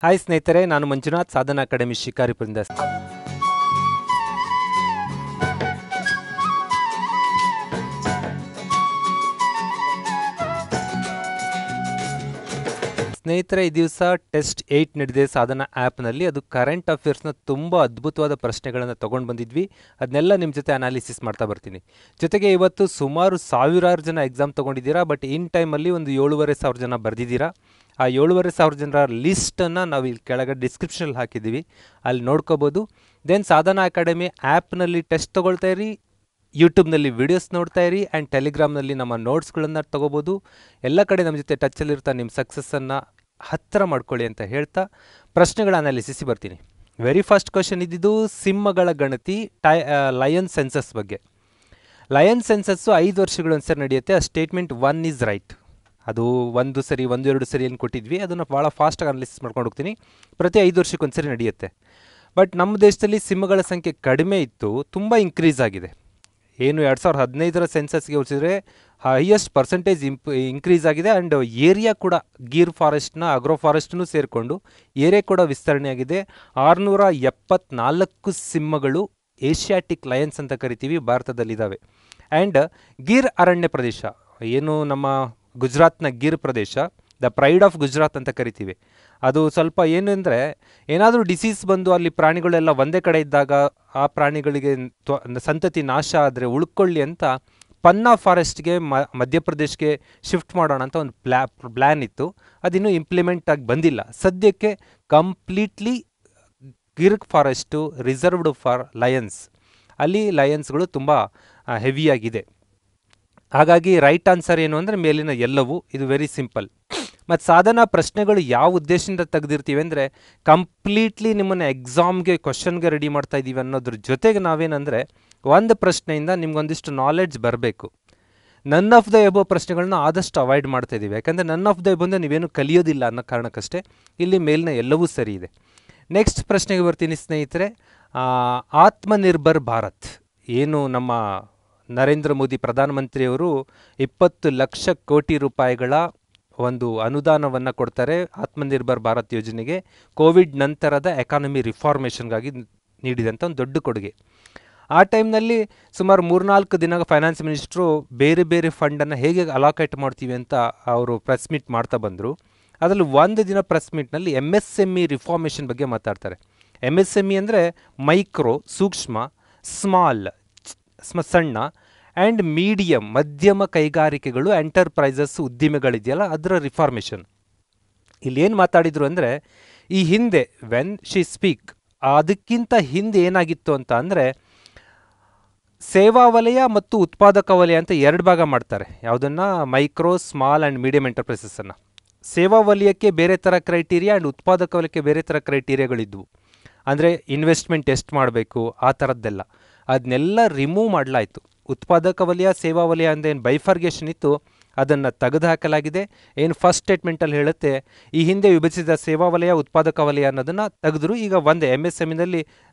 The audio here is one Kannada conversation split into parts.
ಹಾಯ್ ಸ್ನೇಹಿತರೆ, ನಾನು ಮಂಜುನಾಥ್, ಸಾಧನಾ ಅಕಾಡೆಮಿ ಶಿಕಾರಿಪುರದಿಂದ. ಸ್ನೇಹಿತರೆ, ಈ ದಿವಸ ಟೆಸ್ಟ್ 8 ನಡೆದಿದೆ ಸಾಧನಾ ಆ್ಯಪ್ನಲ್ಲಿ. ಅದು ಕರೆಂಟ್ ಅಫೇರ್ಸ್ನ ತುಂಬ ಅದ್ಭುತವಾದ ಪ್ರಶ್ನೆಗಳನ್ನು ತೊಗೊಂಡು ಬಂದಿದ್ವಿ. ಅದನ್ನೆಲ್ಲ ನಿಮ್ಮ ಜೊತೆ ಅನಾಲಿಸಿಸ್ ಮಾಡ್ತಾ ಬರ್ತೀನಿ. ಜೊತೆಗೆ ಇವತ್ತು ಸುಮಾರು ಸಾವಿರಾರು ಜನ ಎಕ್ಸಾಮ್ ತೊಗೊಂಡಿದ್ದೀರಾ, ಬಟ್ ಇನ್ ಟೈಮಲ್ಲಿ ಒಂದು 7,500 ಜನ ಬರೆದಿದ್ದೀರಾ. ಆ 7,500 ಜನರ ಲಿಸ್ಟನ್ನು ನಾವು ಇಲ್ಲಿ ಕೆಳಗಡೆ ಡಿಸ್ಕ್ರಿಪ್ಷನಲ್ಲಿ ಹಾಕಿದ್ದೀವಿ, ಅಲ್ಲಿ ನೋಡ್ಕೋಬೋದು. ದೆನ್ ಸಾಧನಾ ಅಕಾಡೆಮಿ ಆ್ಯಪ್ನಲ್ಲಿ ಟೆಸ್ಟ್ ತೊಗೊಳ್ತಾ ಇರಿ, ಯೂಟ್ಯೂಬ್ನಲ್ಲಿ ವೀಡಿಯೋಸ್ ನೋಡ್ತಾ ಇರಿ, ಆ್ಯಂಡ್ ಟೆಲಿಗ್ರಾಮ್ನಲ್ಲಿ ನಮ್ಮ ನೋಟ್ಸ್ಗಳನ್ನು ತೊಗೋಬೋದು. ಎಲ್ಲ ಕಡೆ ನಮ್ಮ ಜೊತೆ ಟಚ್ಚಲ್ಲಿರ್ತಾ ನಿಮ್ಮ ಸಕ್ಸಸ್ಸನ್ನು ಹತ್ತಿರ ಮಾಡ್ಕೊಳ್ಳಿ ಅಂತ ಹೇಳ್ತಾ ಪ್ರಶ್ನೆಗಳ ಅನಾಲಿಸಿಸಿ ಬರ್ತೀನಿ. ವೆರಿ ಫಸ್ಟ್ ಕ್ವಶನ್ ಇದ್ದಿದ್ದು ಸಿಂಹಗಳ ಗಣತಿ, ಲಯನ್ ಸೆನ್ಸಸ್ ಬಗ್ಗೆ. ಲಯನ್ ಸೆನ್ಸಸ್ಸು 5 ವರ್ಷಗಳೊಂದ್ಸರಿ ನಡೆಯುತ್ತೆ. ಆ ಸ್ಟೇಟ್ಮೆಂಟ್ 1 ಈಸ್ ರೈಟ್. ಅದು 1 ಸರಿ 1-2 ಸರಿ ಏನು ಕೊಟ್ಟಿದ್ವಿ, ಅದನ್ನು ಭಾಳ ಫಾಸ್ಟಾಗಿ ಅನಾಲಿಸಿಸ್ ಮಾಡ್ಕೊಂಡು ಹೋಗ್ತೀನಿ. ಪ್ರತಿ 5 ವರ್ಷಕ್ಕೊಂದ್ಸರಿ ನಡೆಯುತ್ತೆ. ಬಟ್ ನಮ್ಮ ದೇಶದಲ್ಲಿ ಸಿಂಹಗಳ ಸಂಖ್ಯೆ ಕಡಿಮೆ ಇತ್ತು, ತುಂಬ ಇನ್ಕ್ರೀಸ್ ಆಗಿದೆ. ಏನು 2015ರ ಸೆನ್ಸಸ್ಗೆ ಹೋಲಿಸಿದ್ರೆ ಹೈಯೆಸ್ಟ್ ಪರ್ಸೆಂಟೇಜ್ ಇನ್ಕ್ರೀಸ್ ಆಗಿದೆ. ಆ್ಯಂಡ್ ಏರಿಯಾ ಕೂಡ ಗೀರ್ ಫಾರೆಸ್ಟ್ನ ಅಗ್ರೋ ಫಾರೆಸ್ಟ್ನೂ ಸೇರಿಕೊಂಡು ಏರಿಯಾ ಕೂಡ ವಿಸ್ತರಣೆ ಆಗಿದೆ. 674 ಸಿಂಹಗಳು ಏಷ್ಯಾಟಿಕ್ ಲಯನ್ಸ್ ಅಂತ ಕರಿತೀವಿ ಭಾರತದಲ್ಲಿದ್ದಾವೆ. ಆ್ಯಂಡ್ ಗಿರ್ ಅರಣ್ಯ ಪ್ರದೇಶ, ಏನು ನಮ್ಮ ಗುಜರಾತ್ನ ಗಿರ್ ಪ್ರದೇಶ, ದ ಪ್ರೈಡ್ ಆಫ್ ಗುಜರಾತ್ ಅಂತ ಕರಿತೀವಿ. ಅದು ಸ್ವಲ್ಪ ಏನು ಅಂದರೆ, ಏನಾದರೂ ಡಿಸೀಸ್ ಬಂದು ಅಲ್ಲಿ ಪ್ರಾಣಿಗಳೆಲ್ಲ ಒಂದೇ ಕಡೆ ಇದ್ದಾಗ ಆ ಪ್ರಾಣಿಗಳಿಗೆ ಸಂತತಿ ನಾಶ ಆದರೆ ಉಳ್ಕೊಳ್ಳಿ ಅಂತ ಪನ್ನಾ ಫಾರೆಸ್ಟ್ಗೆ ಮಧ್ಯಪ್ರದೇಶ್ಗೆ ಶಿಫ್ಟ್ ಮಾಡೋಣ ಅಂತ ಒಂದು ಪ್ಲ್ಯಾನ್ ಇತ್ತು. ಅದಿನ್ನೂ ಇಂಪ್ಲಿಮೆಂಟ್ ಆಗಿ ಬಂದಿಲ್ಲ. ಸದ್ಯಕ್ಕೆ completely Gir forest reserved for Lions. ಅಲ್ಲಿ ಲಯನ್ಸ್ಗಳು ತುಂಬ ಹೆವಿಯಾಗಿದೆ. ಹಾಗಾಗಿ ರೈಟ್ ಆನ್ಸರ್ ಏನು ಅಂದರೆ ಮೇಲಿನ ಎಲ್ಲವೂ. ಇದು ವೆರಿ ಸಿಂಪಲ್. ಮತ್ತು ಸಾಧನಾ ಪ್ರಶ್ನೆಗಳು ಯಾವ ಉದ್ದೇಶದಿಂದ ತೆಗೆದಿರ್ತೀವಿ ಅಂದರೆ, ಕಂಪ್ಲೀಟ್ಲಿ ನಿಮ್ಮನ್ನು ಎಕ್ಸಾಮ್ಗೆ ಕ್ವಶನ್ಗೆ ರೆಡಿ ಮಾಡ್ತಾ ಇದ್ದೀವಿ ಅನ್ನೋದ್ರ ಜೊತೆಗೆ ನಾವೇನಂದರೆ, ಒಂದು ಪ್ರಶ್ನೆಯಿಂದ ನಿಮ್ಗೊಂದಿಷ್ಟು ನಾಲೆಡ್ಜ್ ಬರಬೇಕು. ನನ್ ಆಫ್ ದ ಎಬೋ ಪ್ರಶ್ನೆಗಳನ್ನ ಆದಷ್ಟು ಅವಾಯ್ಡ್ ಮಾಡ್ತಾ ಇದ್ದೀವಿ. ಯಾಕಂದರೆ ನನ್ ಆಫ್ ದ ಎಬೋ ಅಂದರೆ ನೀವೇನು ಕಲಿಯೋದಿಲ್ಲ ಅನ್ನೋ ಕಾರಣಕ್ಕಷ್ಟೇ. ಇಲ್ಲಿ ಮೇಲಿನ ಎಲ್ಲವೂ ಸರಿ ಇದೆ. ನೆಕ್ಸ್ಟ್ ಪ್ರಶ್ನೆಗೆ ಬರ್ತೀನಿ ಸ್ನೇಹಿತರೆ. ಆತ್ಮನಿರ್ಭರ್ ಭಾರತ್, ಏನು ನಮ್ಮ ನರೇಂದ್ರ ಮೋದಿ ಪ್ರಧಾನಮಂತ್ರಿಯವರು 20 ಲಕ್ಷ ಕೋಟಿ ರೂಪಾಯಿಗಳ ಒಂದು ಅನುದಾನವನ್ನು ಕೊಡ್ತಾರೆ ಆತ್ಮನಿರ್ಭರ್ ಭಾರತ್ ಯೋಜನೆಗೆ. ಕೋವಿಡ್ ನಂತರದ ಎಕಾನಮಿ ರಿಫಾರ್ಮೇಷನ್ಗಾಗಿ ನೀಡಿದಂಥ ಒಂದು ದೊಡ್ಡ ಕೊಡುಗೆ. ಆ ಟೈಮ್ನಲ್ಲಿ ಸುಮಾರು 3-4 ದಿನ ಫೈನಾನ್ಸ್ ಮಿನಿಸ್ಟ್ರು ಬೇರೆ ಬೇರೆ ಫಂಡನ್ನು ಹೇಗೆ ಅಲಾಕೇಟ್ ಮಾಡ್ತೀವಿ ಅಂತ ಅವರು ಪ್ರೆಸ್ ಮೀಟ್ ಮಾಡ್ತಾ ಬಂದರು. ಅದರಲ್ಲಿ ಒಂದು ದಿನ ಪ್ರೆಸ್ ಮೀಟ್ನಲ್ಲಿ MSME ರಿಫಾರ್ಮೇಷನ್ ಬಗ್ಗೆ ಮಾತಾಡ್ತಾರೆ. MSME ಅಂದರೆ ಮೈಕ್ರೋ, ಸೂಕ್ಷ್ಮ, ಸ್ಮಾಲ್ ಸಣ್ಣ, ಆ್ಯಂಡ್ ಮೀಡಿಯಮ್ ಮಧ್ಯಮ ಕೈಗಾರಿಕೆಗಳು, ಎಂಟರ್ಪ್ರೈಸಸ್ ಉದ್ದಿಮೆಗಳಿದೆಯಲ್ಲ, ಅದರ ರಿಫಾರ್ಮೇಷನ್. ಇಲ್ಲಿ ಏನು ಮಾತಾಡಿದರು ಅಂದರೆ, ಈ ಹಿಂದೆ ವೆನ್ ಶಿ ಸ್ಪೀಕ್, ಅದಕ್ಕಿಂತ ಹಿಂದೆ ಏನಾಗಿತ್ತು ಅಂತ ಅಂದರೆ, ಸೇವಾ ವಲಯ ಮತ್ತು ಉತ್ಪಾದಕ ವಲಯ ಅಂತ 2 ಭಾಗ ಮಾಡ್ತಾರೆ. ಯಾವುದನ್ನು? ಮೈಕ್ರೋ, ಸ್ಮಾಲ್ ಆ್ಯಂಡ್ ಮೀಡಿಯಮ್ ಎಂಟರ್ಪ್ರೈಸಸ್ಸನ್ನು. ಸೇವಾ ವಲಯಕ್ಕೆ ಬೇರೆ ಥರ ಕ್ರೈಟೀರಿಯಾ ಆ್ಯಂಡ್ ಉತ್ಪಾದಕ ವಲಯಕ್ಕೆ ಬೇರೆ ಥರ ಕ್ರೈಟೀರಿಯಾಗಳಿದ್ವು. ಅಂದರೆ ಇನ್ವೆಸ್ಟ್ಮೆಂಟ್ ಎಷ್ಟು ಮಾಡಬೇಕು ಆ ಥರದ್ದೆಲ್ಲ, ಅದನ್ನೆಲ್ಲ ರಿಮೂವ್ ಮಾಡಲಾಯಿತು. ಉತ್ಪಾದಕ ವಲಯ, ಸೇವಾ ವಲಯ ಅಂತ ಏನು ಬೈಫರ್ಗೇಷನ್ ಇತ್ತು, ಅದನ್ನು ತೆಗೆದುಹಾಕಲಾಗಿದೆ. ಏನು ಫಸ್ಟ್ ಸ್ಟೇಟ್ಮೆಂಟಲ್ಲಿ ಹೇಳುತ್ತೆ, ಈ ಹಿಂದೆ ವಿಭಜಿಸಿದ ಸೇವಾ ವಲಯ, ಉತ್ಪಾದಕ ವಲಯ ಅನ್ನೋದನ್ನು ತೆಗೆದ್ರು. ಈಗ ಒಂದೇ MSMEನಲ್ಲಿ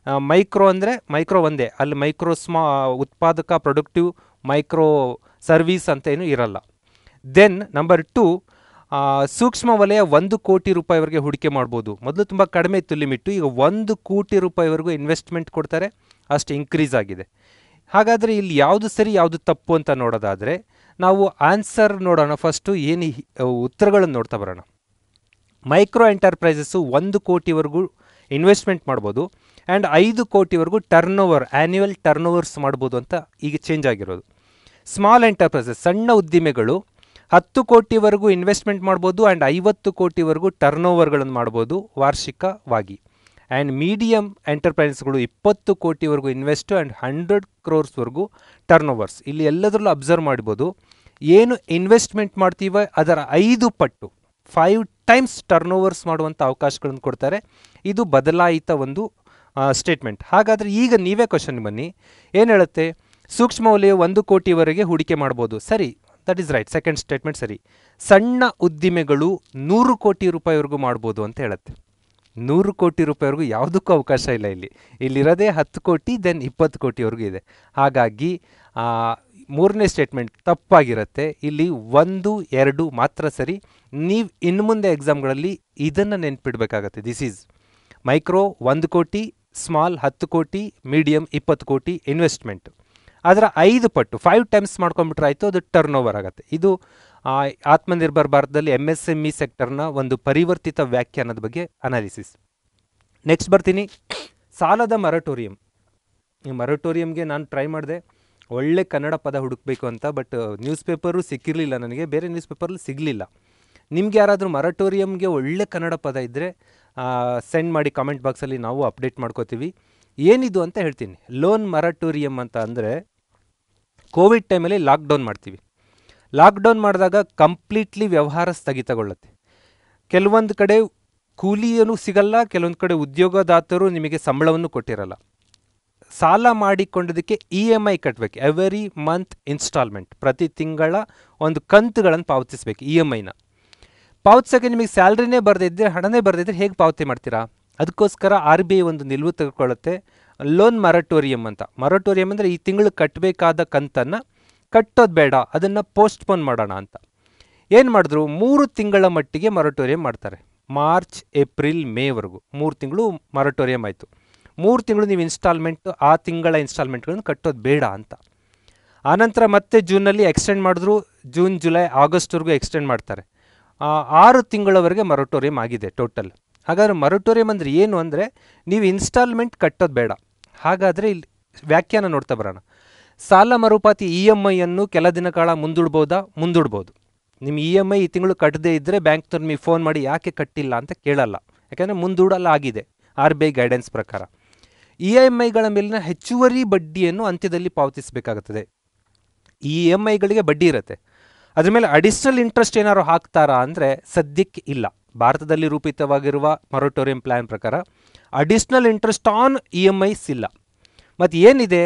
ಮೈಕ್ರೋ ಅಂದರೆ ಮೈಕ್ರೋ ಒಂದೇ, ಅಲ್ಲಿ ಮೈಕ್ರೋ ಉತ್ಪಾದಕ, ಪ್ರೊಡಕ್ಟಿವ್, ಮೈಕ್ರೋ ಸರ್ವೀಸ್ ಅಂತ ಏನು ಇರಲ್ಲ. ದೆನ್ ನಂಬರ್ 2, ಸೂಕ್ಷ್ಮ ವಲಯ 1 ಕೋಟಿ ರೂಪಾಯಿವರೆಗೆ ಹೂಡಿಕೆ ಮಾಡ್ಬೋದು. ಮೊದಲು ತುಂಬ ಕಡಿಮೆ ಇತ್ತು ಲಿಮಿಟು, ಈಗ 1 ಕೋಟಿ ರೂಪಾಯಿವರೆಗೂ ಇನ್ವೆಸ್ಟ್ಮೆಂಟ್ ಕೊಡ್ತಾರೆ. ಅಷ್ಟು ಇನ್ಕ್ರೀಸ್ ಆಗಿದೆ. ಹಾಗಾದರೆ ಇಲ್ಲಿ ಯಾವುದು ಸರಿ ಯಾವುದು ತಪ್ಪು ಅಂತ ನೋಡೋದಾದರೆ, ನಾವು ಆನ್ಸರ್ ನೋಡೋಣ. ಫಸ್ಟು ಏನು ಉತ್ತರಗಳನ್ನು ನೋಡ್ತಾ ಬರೋಣ. ಮೈಕ್ರೋ ಎಂಟರ್ಪ್ರೈಸಸ್ಸು 1 ಕೋಟಿವರೆಗೂ ಇನ್ವೆಸ್ಟ್ಮೆಂಟ್ ಮಾಡ್ಬೋದು, ಆ್ಯಂಡ್ 5 ಕೋಟಿವರೆಗೂ ಆ್ಯನ್ಯುವಲ್ ಟರ್ನೋವರ್ಸ್ ಮಾಡ್ಬೋದು ಅಂತ ಈಗ ಚೇಂಜ್ ಆಗಿರೋದು. ಸ್ಮಾಲ್ ಎಂಟರ್ಪ್ರೈಸಸ್, ಸಣ್ಣ ಉದ್ದಿಮೆಗಳು 10 ಕೋಟಿವರೆಗೂ ಇನ್ವೆಸ್ಟ್ಮೆಂಟ್ ಮಾಡ್ಬೋದು, ಆ್ಯಂಡ್ 50 ಕೋಟಿವರೆಗೂ ಟರ್ನೋವರ್ಗಳನ್ನು ಮಾಡ್ಬೋದು ವಾರ್ಷಿಕವಾಗಿ. ಆ್ಯಂಡ್ ಮೀಡಿಯಮ್ ಎಂಟರ್ಪ್ರೈಸಸ್ಗಳು 20 ಕೋಟಿವರೆಗೂ ಇನ್ವೆಸ್ಟು ಆ್ಯಂಡ್ 100 ಕ್ರೋರ್ಸ್ವರೆಗೂ ಟರ್ನೋವರ್ಸ್. ಇಲ್ಲಿ ಎಲ್ಲದರಲ್ಲೂ ಅಬ್ಸರ್ವ್ ಮಾಡ್ಬೋದು, ಏನು ಇನ್ವೆಸ್ಟ್ಮೆಂಟ್ ಮಾಡ್ತೀವೋ ಅದರ 5 ಪಟ್ಟು 5 ಟೈಮ್ಸ್ ಟರ್ನೋವರ್ಸ್ ಮಾಡುವಂಥ ಅವಕಾಶಗಳನ್ನು ಕೊಡ್ತಾರೆ. ಇದು ಬದಲಾಯಿತ ಒಂದು ಸ್ಟೇಟ್ಮೆಂಟ್. ಹಾಗಾದರೆ ಈಗ ನೀವೇ ಕ್ವಶನ್ ಬನ್ನಿ, ಏನು ಹೇಳುತ್ತೆ? ಸೂಕ್ಷ್ಮ ವಲಯ 1 ಕೋಟಿವರೆಗೆ ಹೂಡಿಕೆ ಮಾಡ್ಬೋದು, ಸರಿ, that is right, second statement ಸರಿ. ಸಣ್ಣ ಉದ್ದಿಮೆಗಳು 100 ಕೋಟಿ ರೂಪಾಯಿವರೆಗೂ ಮಾಡ್ಬೋದು ಅಂತ ಹೇಳುತ್ತೆ. 100 ಕೋಟಿ ರೂಪಾಯಿವರೆಗೂ ಯಾವುದಕ್ಕೂ ಅವಕಾಶ ಇಲ್ಲ. ಇಲ್ಲಿರೋದೇ 10 ಕೋಟಿ, ದೆನ್ 20 ಕೋಟಿವರೆಗೂ ಇದೆ. ಹಾಗಾಗಿ ಮೂರನೇ ಸ್ಟೇಟ್ಮೆಂಟ್ ತಪ್ಪಾಗಿರುತ್ತೆ. ಇಲ್ಲಿ 1, 2 ಮಾತ್ರ ಸರಿ. ನೀವು ಇನ್ನು ಮುಂದೆ ಎಕ್ಸಾಮ್ಗಳಲ್ಲಿ ಇದನ್ನು ನೆನ್ಪಿಡ್ಬೇಕಾಗತ್ತೆ. ದಿಸ್ ಈಸ್ ಮೈಕ್ರೋ 1 ಕೋಟಿ, ಸ್ಮಾಲ್ 10 ಕೋಟಿ, ಮೀಡಿಯಮ್ 20 ಕೋಟಿ ಇನ್ವೆಸ್ಟ್ಮೆಂಟ್. ಅದರ 5 ಪಟ್ಟು 5 ಟೈಮ್ಸ್ ಮಾಡ್ಕೊಂಡ್ಬಿಟ್ರೆ ಆಯಿತು, ಅದು ಟರ್ನ್ ಓವರ್ ಆಗುತ್ತೆ. ಇದು ಆತ್ಮನಿರ್ಭರ್ ಭಾರತದಲ್ಲಿ MSME ಸೆಕ್ಟರ್ನ ಒಂದು ಪರಿವರ್ತಿತ ವ್ಯಾಖ್ಯಾನದ ಬಗ್ಗೆ ಅನಾಲಿಸಿಸ್. ನೆಕ್ಸ್ಟ್ ಬರ್ತೀನಿ, ಸಾಲದ ಮರಟೋರಿಯಂ. ಈ ಮರಟೋರಿಯಂಗೆ ನಾನು ಟ್ರೈ ಮಾಡಿದೆ ಒಳ್ಳೆ ಕನ್ನಡ ಪದ ಹುಡುಕಬೇಕು ಅಂತ, ಬಟ್ ನ್ಯೂಸ್ ಪೇಪರು ಸಿಕ್ಕಿರಲಿಲ್ಲ ನನಗೆ, ಬೇರೆ ನ್ಯೂಸ್ ಪೇಪರಲ್ಲಿ ಸಿಗಲಿಲ್ಲ. ನಿಮ್ಗೆ ಯಾರಾದರೂ ಮರಟೋರಿಯಂಗೆ ಒಳ್ಳೆ ಕನ್ನಡ ಪದ ಇದ್ದರೆ ಸೆಂಡ್ ಮಾಡಿ ಕಾಮೆಂಟ್ ಬಾಕ್ಸಲ್ಲಿ, ನಾವು ಅಪ್ಡೇಟ್ ಮಾಡ್ಕೋತೀವಿ. ಏನಿದು ಅಂತ ಹೇಳ್ತೀನಿ. ಲೋನ್ ಮರಟೋರಿಯಂ ಅಂತ ಅಂದರೆ ಕೋವಿಡ್ ಟೈಮಲ್ಲಿ ಲಾಕ್ಡೌನ್ ಮಾಡ್ತೀವಿ. ಲಾಕ್ಡೌನ್ ಮಾಡಿದಾಗ ಕಂಪ್ಲೀಟ್ಲಿ ವ್ಯವಹಾರ ಸ್ಥಗಿತಗೊಳ್ಳುತ್ತೆ. ಕೆಲವೊಂದು ಕಡೆ ಕೂಲಿಯೂ ಸಿಗಲ್ಲ, ಕೆಲವೊಂದು ಕಡೆ ಉದ್ಯೋಗದಾತರು ನಿಮಗೆ ಸಂಬಳವನ್ನು ಕೊಟ್ಟಿರಲ್ಲ. ಸಾಲ ಮಾಡಿಕೊಂಡದಕ್ಕೆ EMI ಕಟ್ಟಬೇಕು, ಎವರಿ ಮಂತ್ ಇನ್ಸ್ಟಾಲ್ಮೆಂಟ್, ಪ್ರತಿ ತಿಂಗಳ ಒಂದು ಕಂತುಗಳನ್ನು ಪಾವತಿಸಬೇಕು. EMIನ ಪಾವತಿಸೋಕ್ಕೆ ನಿಮಗೆ ಸ್ಯಾಲ್ರಿನೇ ಬರೆದಿದ್ದರೆ, ಹಣನೇ ಬರೆದಿದ್ದರೆ ಹೇಗೆ ಪಾವತಿ ಮಾಡ್ತೀರಾ? ಅದಕ್ಕೋಸ್ಕರ RBI ಒಂದು ನಿಲುವು ತೆಗೆದುಕೊಳ್ಳುತ್ತೆ, ಲೋನ್ ಮರಟೋರಿಯಂ ಅಂತ. ಮರಟೋರಿಯಂ ಅಂದರೆ ಈ ತಿಂಗಳು ಕಟ್ಟಬೇಕಾದ ಕಂತನ್ನು ಕಟ್ಟೋದು ಬೇಡ, ಅದನ್ನು ಪೋಸ್ಟ್ಪೋನ್ ಮಾಡೋಣ ಅಂತ. ಏನು ಮಾಡಿದ್ರು, 3 ತಿಂಗಳ ಮಟ್ಟಿಗೆ ಮರಟೋರಿಯಂ ಮಾಡ್ತಾರೆ. ಮಾರ್ಚ್, ಏಪ್ರಿಲ್, ಮೇವರೆಗೂ 3 ತಿಂಗಳು ಮರಟೋರಿಯಂ ಆಯಿತು. 3 ತಿಂಗಳು ನೀವು ಇನ್ಸ್ಟಾಲ್ಮೆಂಟ್, ಆ ತಿಂಗಳ ಇನ್ಸ್ಟಾಲ್ಮೆಂಟ್ಗಳನ್ನು ಕಟ್ಟೋದು ಬೇಡ ಅಂತ. ಆನಂತರ ಮತ್ತೆ ಜೂನಲ್ಲಿ ಎಕ್ಸ್ಟೆಂಡ್ ಮಾಡಿದ್ರು, ಜೂನ್, ಜುಲೈ, ಆಗಸ್ಟ್ವರೆಗೂ ಎಕ್ಸ್ಟೆಂಡ್ ಮಾಡ್ತಾರೆ. 6 ತಿಂಗಳವರೆಗೆ ಮರಟೋರಿಯಂ ಆಗಿದೆ ಟೋಟಲ್. ಹಾಗಾದರೆ ಮರಟೋರಿಯಂ ಅಂದರೆ ಏನು ಅಂದರೆ, ನೀವು ಇನ್ಸ್ಟಾಲ್ಮೆಂಟ್ ಕಟ್ಟೋದು ಬೇಡ. ಹಾಗಾದರೆ ಇಲ್ಲಿ ವ್ಯಾಖ್ಯಾನ ನೋಡ್ತಾ ಬರೋಣ. ಸಾಲ ಮರುಪಾತಿ EMIಯನ್ನು ಕೆಲ ದಿನ ಕಾಲ ಮುಂದೂಡ್ಬೋದು. ನಿಮ್ಮ EMI ಈ ತಿಂಗಳು ಕಟ್ಟದೇ ಇದ್ದರೆ ಬ್ಯಾಂಕ್ನವ್ರು ನಿಮಗೆ ಫೋನ್ ಮಾಡಿ ಯಾಕೆ ಕಟ್ಟಿಲ್ಲ ಅಂತ ಕೇಳಲ್ಲ, ಯಾಕೆಂದರೆ ಮುಂದೂಡಲ್ಲ ಆಗಿದೆ RBI ಗೈಡೆನ್ಸ್ ಪ್ರಕಾರ. EMIಗಳ ಮೇಲಿನ ಹೆಚ್ಚುವರಿ ಬಡ್ಡಿಯನ್ನು ಅಂತ್ಯದಲ್ಲಿ ಪಾವತಿಸಬೇಕಾಗುತ್ತದೆ. ಈ EMIಗಳಿಗೆ ಬಡ್ಡಿ ಇರುತ್ತೆ, ಅದ್ರ ಮೇಲೆ ಅಡಿಷ್ನಲ್ ಇಂಟ್ರೆಸ್ಟ್ ಏನಾದ್ರು ಹಾಕ್ತಾರಾ ಅಂದರೆ ಸದ್ಯಕ್ಕೆ ಇಲ್ಲ. ಭಾರತದಲ್ಲಿ ರೂಪಿತವಾಗಿರುವ ಮೊರಟೋರಿಯಂ ಪ್ಲ್ಯಾನ್ ಪ್ರಕಾರ ಅಡಿಷ್ನಲ್ ಇಂಟ್ರೆಸ್ಟ್ ಆನ್ EMIs ಇಲ್ಲ. ಮತ್ತು ಏನಿದೆ,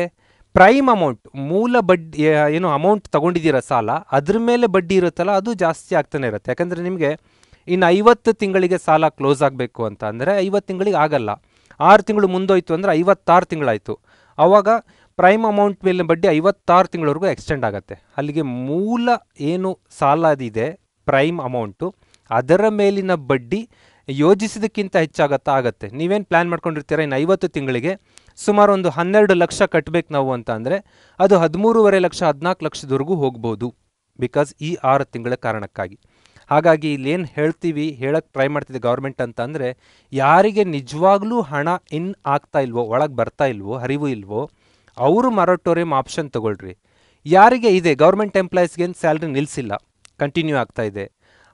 ಪ್ರೈಮ್ ಅಮೌಂಟ್, ಮೂಲ ಬಡ್ಡಿ ಏನು ಅಮೌಂಟ್ ತೊಗೊಂಡಿದ್ದೀರ ಸಾಲ, ಅದ್ರ ಮೇಲೆ ಬಡ್ಡಿ ಇರುತ್ತಲ್ಲ, ಅದು ಜಾಸ್ತಿ ಆಗ್ತಾನೆ ಇರುತ್ತೆ. ಯಾಕಂದರೆ ನಿಮಗೆ ಇನ್ನು 50 ತಿಂಗಳಿಗೆ ಸಾಲ ಕ್ಲೋಸ್ ಆಗಬೇಕು ಅಂತ ಅಂದರೆ 50 ತಿಂಗಳಿಗೆ ಆಗಲ್ಲ. 6 ತಿಂಗಳು ಮುಂದೋಯ್ತು ಅಂದರೆ 56 ತಿಂಗಳಾಯಿತು. ಆವಾಗ ಪ್ರೈಮ್ ಅಮೌಂಟ್ ಮೇಲಿನ ಬಡ್ಡಿ 56 ತಿಂಗಳವರೆಗೂ ಎಕ್ಸ್ಟೆಂಡ್ ಆಗುತ್ತೆ. ಅಲ್ಲಿಗೆ ಮೂಲ ಏನು ಸಾಲ ಇದೆ ಪ್ರೈಮ್ ಅಮೌಂಟು, ಅದರ ಮೇಲಿನ ಬಡ್ಡಿ ಯೋಜಿಸಿದಕ್ಕಿಂತ ಆಗುತ್ತೆ. ನೀವೇನು ಪ್ಲ್ಯಾನ್ ಮಾಡ್ಕೊಂಡಿರ್ತೀರ, ಇನ್ನು 50 ತಿಂಗಳಿಗೆ ಸುಮಾರು ಒಂದು 12 ಲಕ್ಷ ಕಟ್ಟಬೇಕು ನಾವು ಅಂತ ಅಂದರೆ ಅದು 13.5 ಲಕ್ಷ 14 ಲಕ್ಷದವರೆಗೂ ಹೋಗ್ಬೋದು, ಬಿಕಾಸ್ ಈ 6 ತಿಂಗಳ ಕಾರಣಕ್ಕಾಗಿ. ಹಾಗಾಗಿ ಇಲ್ಲೇನು ಹೇಳಕ್ಕೆ ಟ್ರೈ ಮಾಡ್ತಿದ್ದೆ ಗೌರ್ಮೆಂಟ್ ಅಂತ ಅಂದರೆ, ಯಾರಿಗೆ ನಿಜವಾಗ್ಲೂ ಹಣ ಆಗ್ತಾ ಇಲ್ವೋ, ಒಳಗೆ ಬರ್ತಾ ಇಲ್ವೋ, ಹರಿವು ಇಲ್ವೋ, ಅವರು ಮರಟೋರಿಯಂ ಆಪ್ಷನ್ ತೊಗೊಳ್ರಿ. ಯಾರಿಗೆ ಇದೆ, ಗೌರ್ಮೆಂಟ್ ಎಂಪ್ಲಾಯೀಸ್ಗೇನು ಸ್ಯಾಲ್ರಿ ನಿಲ್ಲಿಸಿಲ್ಲ, ಕಂಟಿನ್ಯೂ ಆಗ್ತಾ ಇದೆ,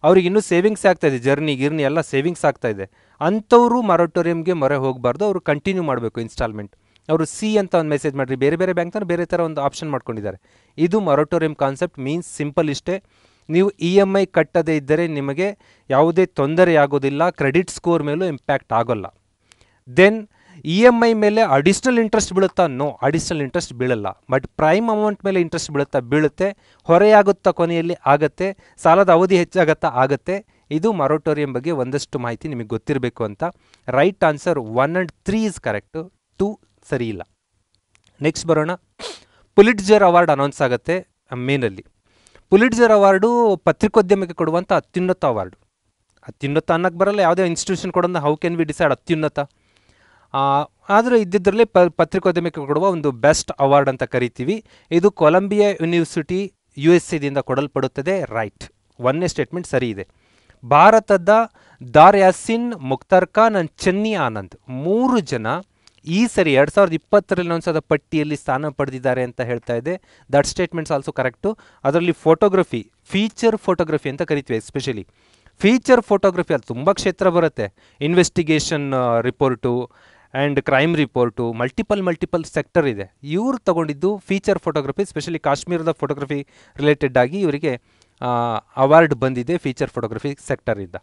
ಅವ್ರಿಗೆ ಇನ್ನೂ ಸೇವಿಂಗ್ಸ್ ಆಗ್ತಾಯಿದೆ, ಗಿರ್ನಿ ಎಲ್ಲ ಸೇವಿಂಗ್ಸ್ ಆಗ್ತಾಯಿದೆ, ಅಂಥವರು ಮರಟೋರಿಯಂಗೆ ಮೊರೆ ಹೋಗಬಾರ್ದು, ಅವರು ಕಂಟಿನ್ಯೂ ಮಾಡಬೇಕು ಇನ್ಸ್ಟಾಲ್ಮೆಂಟ್. ಅವರು ಸಿ ಅಂತ ಒಂದು ಮೆಸೇಜ್ ಮಾಡಿರಿ. ಬೇರೆ ಬ್ಯಾಂಕ್ನವ್ರು ಬೇರೆ ಥರ ಒಂದು ಆಪ್ಷನ್ ಮಾಡ್ಕೊಂಡಿದ್ದಾರೆ. ಇದು ಮರಟೋರಿಯಂ ಕಾನ್ಸೆಪ್ಟ್ ಮೀನ್ಸ್ ಸಿಂಪಲ್ ಇಷ್ಟೇ, ನೀವು EMI ಕಟ್ಟದೇ ಇದ್ದರೆ ನಿಮಗೆ ಯಾವುದೇ ತೊಂದರೆ ಆಗೋದಿಲ್ಲ, ಕ್ರೆಡಿಟ್ ಸ್ಕೋರ್ ಮೇಲೂ ಇಂಪ್ಯಾಕ್ಟ್ ಆಗೋಲ್ಲ. ದೆನ್ EMI ಮೇಲೆ ಅಡಿಷ್ನಲ್ ಇಂಟ್ರೆಸ್ಟ್ ಬೀಳುತ್ತಾ? ನೋ, ಅಡಿಷ್ನಲ್ ಇಂಟ್ರೆಸ್ಟ್ ಬೀಳಲ್ಲ. ಬಟ್ ಪ್ರೈಮ್ ಅಮೌಂಟ್ ಮೇಲೆ ಇಂಟ್ರೆಸ್ಟ್ ಬೀಳುತ್ತೆ. ಹೊರೆಯಾಗುತ್ತಾ? ಕೊನೆಯಲ್ಲಿ ಆಗತ್ತೆ. ಸಾಲದ ಅವಧಿ ಹೆಚ್ಚಾಗತ್ತಾ? ಆಗತ್ತೆ. ಇದು ಮರಟೋರಿಯಂ ಬಗ್ಗೆ ಒಂದಷ್ಟು ಮಾಹಿತಿ ನಿಮಗೆ ಗೊತ್ತಿರಬೇಕು ಅಂತ. Right answer 1 and 3 is correct, 2 ಸರಿ ಇಲ್ಲ. ನೆಕ್ಸ್ಟ್ ಬರೋಣ. ಪುಲಿಟ್ಜರ್ ಅವಾರ್ಡ್ ಅನೌನ್ಸ್ ಆಗುತ್ತೆ ಮೇನಲ್ಲಿ. ಪುಲಿಟ್ಜರ್ ಅವಾರ್ಡು ಪತ್ರಿಕೋದ್ಯಮಕ್ಕೆ ಕೊಡುವಂಥ ಅತ್ಯುನ್ನತ ಅವಾರ್ಡು. ಅತ್ಯುನ್ನತ ಅನ್ನಕ್ಕೆ ಬರಲ್ಲ, ಯಾವುದೇ ಇನ್ಸ್ಟಿಟ್ಯೂಷನ್ ಕೊಡೋದು ಹೌ ಕ್ಯಾನ್ ವಿ ಡಿಸೈಡ್ ಅತ್ಯುನ್ನತ. ಆದರೆ ಇದ್ದಿದ್ದರಲ್ಲಿ ಪತ್ರಿಕೋದ್ಯಮಕ್ಕೆ ಕೊಡುವ ಒಂದು ಬೆಸ್ಟ್ ಅವಾರ್ಡ್ ಅಂತ ಕರಿತೀವಿ. ಇದು ಕೊಲಂಬಿಯಾ ಯೂನಿವರ್ಸಿಟಿ USA ಕೊಡಲ್ಪಡುತ್ತದೆ. ರೈಟ್, 1ನೇ ಸ್ಟೇಟ್ಮೆಂಟ್ ಸರಿ ಇದೆ. ಭಾರತದ ದಾರ್ ಯಾಸಿನ್, ಮುಖ್ತಾರ್ ಖಾನ್ ಅಂಡ್ ಚೆನ್ನಿ ಆನಂದ್ 3 ಜನ ಈ ಸರಿ 2020ರಲ್ಲಿ ಅನೌನ್ಸಾದ ಪಟ್ಟಿಯಲ್ಲಿ ಸ್ಥಾನ ಪಡೆದಿದ್ದಾರೆ ಅಂತ ಹೇಳ್ತಾ ಇದೆ. That statements also correct. ಅದರಲ್ಲಿ ಫೋಟೋಗ್ರಫಿ, ಫೀಚರ್ ಫೋಟೋಗ್ರಫಿ ಅಂತ ಕರಿತೀವಿ. ಎಸ್ಪೆಷಲಿ ಫೀಚರ್ ಫೋಟೋಗ್ರಫಿ ಅಲ್ಲಿ ತುಂಬ ಕ್ಷೇತ್ರ ಬರುತ್ತೆ. Investigation report and crime report, multiple sector ಇದೆ. ಇವರು ತಗೊಂಡಿದ್ದು ಫೀಚರ್ ಫೋಟೋಗ್ರಫಿ, ಸ್ಪೆಷಲಿ ಕಾಶ್ಮೀರದ ಫೋಟೋಗ್ರಫಿ ರಿಲೇಟೆಡ್ ಆಗಿ ಇವರಿಗೆ ಅವಾರ್ಡ್ ಬಂದಿದೆ ಫೀಚರ್ ಫೋಟೋಗ್ರಫಿ ಸೆಕ್ಟರಿಂದ.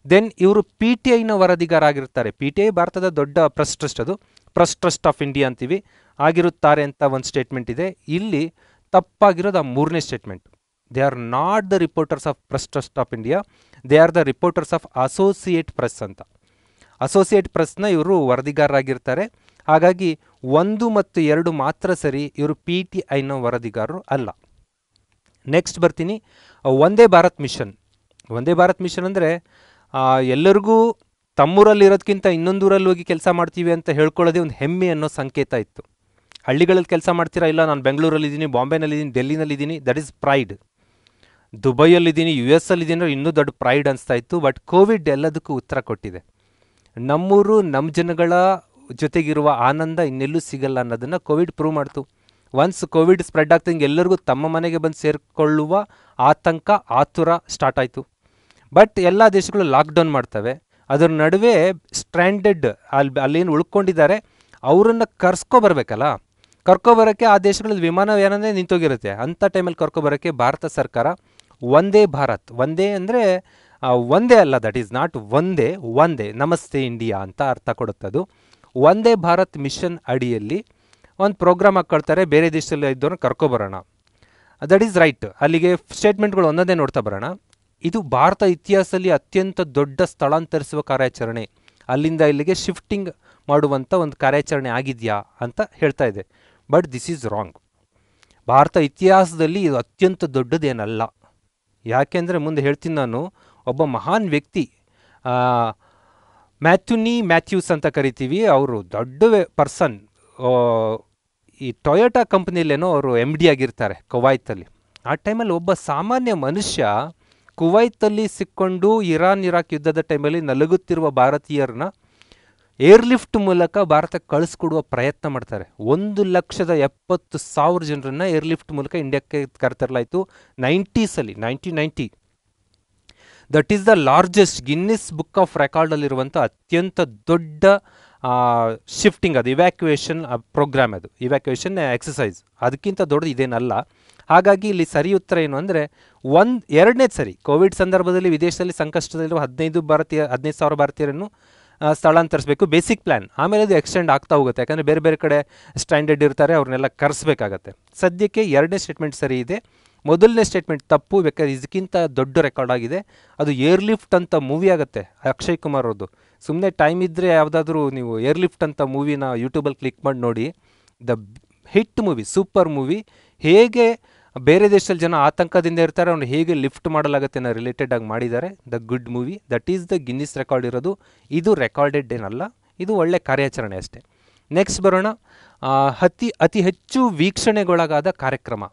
ದೆನ್ ಇವರು PTIನ ವರದಿಗಾರ ಆಗಿರ್ತಾರೆ. PTI ಭಾರತದ ದೊಡ್ಡ ಪ್ರೆಸ್ ಟ್ರಸ್ಟ್, ಅದು ಪ್ರೆಸ್ ಟ್ರಸ್ಟ್ ಆಫ್ ಇಂಡಿಯಾ ಅಂತೀವಿ, ಆಗಿರುತ್ತಾರೆ ಅಂತ ಒಂದು ಸ್ಟೇಟ್ಮೆಂಟ್ ಇದೆ. ಇಲ್ಲಿ ತಪ್ಪಾಗಿರೋದು ಆ 3ನೇ statement. They are not the reporters of press trust of India, they are the reporters of associate press ಅಂತ. ಅಸೋಸಿಯೇಟ್ ಪ್ರೆಸ್ನ ಇವರು ವರದಿಗಾರರಾಗಿರ್ತಾರೆ. ಹಾಗಾಗಿ 1 ಮತ್ತು 2 ಮಾತ್ರ ಸರಿ, ಇವರು PTIನ ವರದಿಗಾರರು ಅಲ್ಲ. ನೆಕ್ಸ್ಟ್ ಬರ್ತೀನಿ, ವಂದೇ ಭಾರತ್ ಮಿಷನ್. ವಂದೇ ಭಾರತ್ ಮಿಷನ್ ಅಂದರೆ ಎಲ್ಲರಿಗೂ ತಮ್ಮೂರಲ್ಲಿರೋದಕ್ಕಿಂತ ಇನ್ನೊಂದೂರಲ್ಲಿ ಹೋಗಿ ಕೆಲಸ ಮಾಡ್ತೀವಿ ಅಂತ ಹೇಳ್ಕೊಳ್ಳೋದೇ ಒಂದು ಹೆಮ್ಮೆ ಅನ್ನೋ ಸಂಕೇತ ಇತ್ತು. ಹಳ್ಳಿಗಳಲ್ಲಿ ಕೆಲಸ ಮಾಡ್ತೀರಾ, ಇಲ್ಲ ನಾನು ಬೆಂಗಳೂರಲ್ಲಿದ್ದೀನಿ, ಬಾಂಬೆನಲ್ಲಿದ್ದೀನಿ, ಡೆಲ್ಲಿನಲ್ಲಿದ್ದೀನಿ, ದಟ್ ಈಸ್ ಪ್ರೈಡ್. ದುಬೈಯಲ್ಲಿದ್ದೀನಿ, ಯು ಎಸ್ ಅಲ್ಲಿದ್ದೀನಿ, ಇನ್ನೂ ದೊಡ್ಡ ಪ್ರೈಡ್ ಅನಿಸ್ತಾ ಇತ್ತು. ಬಟ್ ಕೋವಿಡ್ ಎಲ್ಲದಕ್ಕೂ ಉತ್ತರ ಕೊಟ್ಟಿದೆ. ನಮ್ಮೂರು ನಮ್ಮ ಜನಗಳ ಜೊತೆಗಿರುವ ಆನಂದ ಇನ್ನೆಲ್ಲೂ ಸಿಗಲ್ಲ ಅನ್ನೋದನ್ನು ಕೋವಿಡ್ ಪ್ರೂವ್ ಮಾಡ್ತು. ಒನ್ಸ್ ಕೋವಿಡ್ ಸ್ಪ್ರೆಡ್ ಆಗ್ತಂಗೆ ಎಲ್ಲರಿಗೂ ತಮ್ಮ ಮನೆಗೆ ಬಂದು ಸೇರಿಕೊಳ್ಳುವ ಆತಂಕ, ಆತುರ ಸ್ಟಾರ್ಟ್ ಆಯಿತು. ಬಟ್ ಎಲ್ಲ ದೇಶಗಳು ಲಾಕ್ಡೌನ್ ಮಾಡ್ತವೆ. ಅದರ ನಡುವೆ ಸ್ಟ್ರ್ಯಾಂಡೆಡ್ ಅಲ್ಲೇನು ಉಳ್ಕೊಂಡಿದ್ದಾರೆ ಅವರನ್ನು ಕರ್ಸ್ಕೊಬರ್ಬೇಕಲ್ಲ. ಕರ್ಕೊಬರೋಕ್ಕೆ ಆ ದೇಶಗಳಲ್ಲಿ ವಿಮಾನಯಾನನೇ ನಿಂತೋಗಿರುತ್ತೆ. ಅಂಥ ಟೈಮಲ್ಲಿ ಕರ್ಕೊಬರೋಕ್ಕೆ ಭಾರತ ಸರ್ಕಾರ ವಂದೇ ಭಾರತ್, ವಂದೇ ಅಂದರೆ ಒಂದೇ ಅಲ್ಲ, ದಟ್ ಈಸ್ ನಾಟ್ ಒಂದೇ, ಒಂದೇ ನಮಸ್ತೆ ಇಂಡಿಯಾ ಅಂತ ಅರ್ಥ ಕೊಡುತ್ತದು. ವಂದೇ ಭಾರತ್ ಮಿಷನ್ ಅಡಿಯಲ್ಲಿ ಒಂದು ಪ್ರೋಗ್ರಾಮ್ ಹಾಕ್ಕೊಳ್ತಾರೆ, ಬೇರೆ ದೇಶದಲ್ಲಿ ಇದ್ದವ್ರನ್ನ ಕರ್ಕೊಬರೋಣ. That is right. ಅಲ್ಲಿಗೆ ಸ್ಟೇಟ್ಮೆಂಟ್ಗಳು ಒಂದೊಂದೇ ನೋಡ್ತಾ ಬರೋಣ. ಇದು ಭಾರತ ಇತಿಹಾಸದಲ್ಲಿ ಅತ್ಯಂತ ದೊಡ್ಡ ಸ್ಥಳಾಂತರಿಸುವ ಕಾರ್ಯಾಚರಣೆ, ಅಲ್ಲಿಂದ ಇಲ್ಲಿಗೆ ಶಿಫ್ಟಿಂಗ್ ಮಾಡುವಂಥ ಒಂದು ಕಾರ್ಯಾಚರಣೆ ಆಗಿದೆಯಾ ಅಂತ ಹೇಳ್ತಾ ಇದೆ. But this is wrong. Bharat ಇತಿಹಾಸದಲ್ಲಿ ಇದು ಅತ್ಯಂತ ದೊಡ್ಡದೇನಲ್ಲ. ಯಾಕೆಂದರೆ ಮುಂದೆ ಹೇಳ್ತೀನಿ ನಾನು. ಒಬ್ಬ ಮಹಾನ್ ವ್ಯಕ್ತಿ, ಮ್ಯಾಥ್ಯೂಸ್ ಅಂತ ಕರಿತೀವಿ, ಅವರು ದೊಡ್ಡ ಪರ್ಸನ್. ಈ ಟೊಯೋಟಾ ಕಂಪ್ನಿಯಲ್ಲೇನೋ ಅವರು MD ಆಗಿರ್ತಾರೆ ಕುವೈತಲ್ಲಿ. ಆ ಟೈಮಲ್ಲಿ ಒಬ್ಬ ಸಾಮಾನ್ಯ ಮನುಷ್ಯ ಕುವೈತಲ್ಲಿ ಸಿಕ್ಕೊಂಡು ಇರಾಕ್ ಯುದ್ಧದ ಟೈಮಲ್ಲಿ ನಲಗುತ್ತಿರುವ ಭಾರತೀಯರನ್ನ ಏರ್ಲಿಫ್ಟ್ ಮೂಲಕ ಭಾರತಕ್ಕೆ ಕಳಿಸ್ಕೊಡುವ ಪ್ರಯತ್ನ ಮಾಡ್ತಾರೆ. 1,70,000 ಜನರನ್ನ ಏರ್ಲಿಫ್ಟ್ ಮೂಲಕ ಇಂಡಿಯಾಕ್ಕೆ ಕರೆತರಲಾಯಿತು 1990. That is the largest Guinness book of ರೆಕಾರ್ಡಲ್ಲಿರುವಂಥ ಅತ್ಯಂತ ದೊಡ್ಡ ಶಿಫ್ಟಿಂಗ್. ಅದು ಇವ್ಯಾಕ್ಯುಯೇಷನ್ ಪ್ರೋಗ್ರಾಮ್, ಅದು ಇವ್ಯಾಕ್ಯುಯೇಷನ್ ಎಕ್ಸಸೈಸ್. ಅದಕ್ಕಿಂತ ದೊಡ್ಡದು ಇದೇನಲ್ಲ. ಹಾಗಾಗಿ ಇಲ್ಲಿ ಸರಿ ಉತ್ತರ ಏನು ಅಂದರೆ ಎರಡನೇ ಸರಿ ಕೋವಿಡ್ ಸಂದರ್ಭದಲ್ಲಿ ವಿದೇಶದಲ್ಲಿ ಸಂಕಷ್ಟದಲ್ಲಿರುವ 15,000 ಭಾರತೀಯರನ್ನು ಸ್ಥಳಾಂತರಿಸಬೇಕು, ಬೇಸಿಕ್ ಪ್ಲ್ಯಾನ್. ಆಮೇಲೆ ಅದು ಎಕ್ಸ್ಟೆಂಡ್ ಆಗ್ತಾ ಹೋಗುತ್ತೆ, ಯಾಕಂದರೆ ಬೇರೆ ಬೇರೆ ಕಡೆ ಸ್ಟ್ಯಾಂಡರ್ಡ್ ಇರ್ತಾರೆ, ಅವ್ರನ್ನೆಲ್ಲ ಕರೆಸಬೇಕಾಗತ್ತೆ. ಸದ್ಯಕ್ಕೆ ಎರಡನೇ ಸ್ಟೇಟ್ಮೆಂಟ್ ಸರಿ ಇದೆ, ಮೊದಲನೇ ಸ್ಟೇಟ್ಮೆಂಟ್ ತಪ್ಪು. ಬೇಕಾದ್ರೆ ಇದಕ್ಕಿಂತ ದೊಡ್ಡ ರೆಕಾರ್ಡ್ ಆಗಿದೆ. ಅದು ಏರ್ಲಿಫ್ಟ್ ಅಂತ ಮೂವಿ ಆಗುತ್ತೆ, ಅಕ್ಷಯ್ ಕುಮಾರ್ ಅವ್ರದ್ದು. ಸುಮ್ಮನೆ ಟೈಮ್ ಇದ್ದರೆ ಯಾವುದಾದ್ರೂ ನೀವು ಏರ್ಲಿಫ್ಟ್ ಅಂತ ಮೂವಿನ ಯೂಟ್ಯೂಬಲ್ಲಿ ಕ್ಲಿಕ್ ಮಾಡಿ ನೋಡಿ. The hit movie, super movie. ಹೇಗೆ ಬೇರೆ ದೇಶದಲ್ಲಿ ಜನ ಆತಂಕದಿಂದ ಇರ್ತಾರೆ, ಅವ್ನು ಹೇಗೆ ಲಿಫ್ಟ್ ಮಾಡಲಾಗುತ್ತೆ ಅನ್ನೋ ರಿಲೇಟೆಡ್ ಆಗಿ ಮಾಡಿದ್ದಾರೆ. The good movie. That is the Guinness record ಇರೋದು. ಇದು ರೆಕಾರ್ಡೆಡ್ ಏನಲ್ಲ, ಇದು ಒಳ್ಳೆ ಕಾರ್ಯಾಚರಣೆ ಅಷ್ಟೇ. ನೆಕ್ಸ್ಟ್ ಬರೋಣ. ಅತಿ ಹೆಚ್ಚು ವೀಕ್ಷಣೆಗೊಳಗಾದ ಕಾರ್ಯಕ್ರಮ,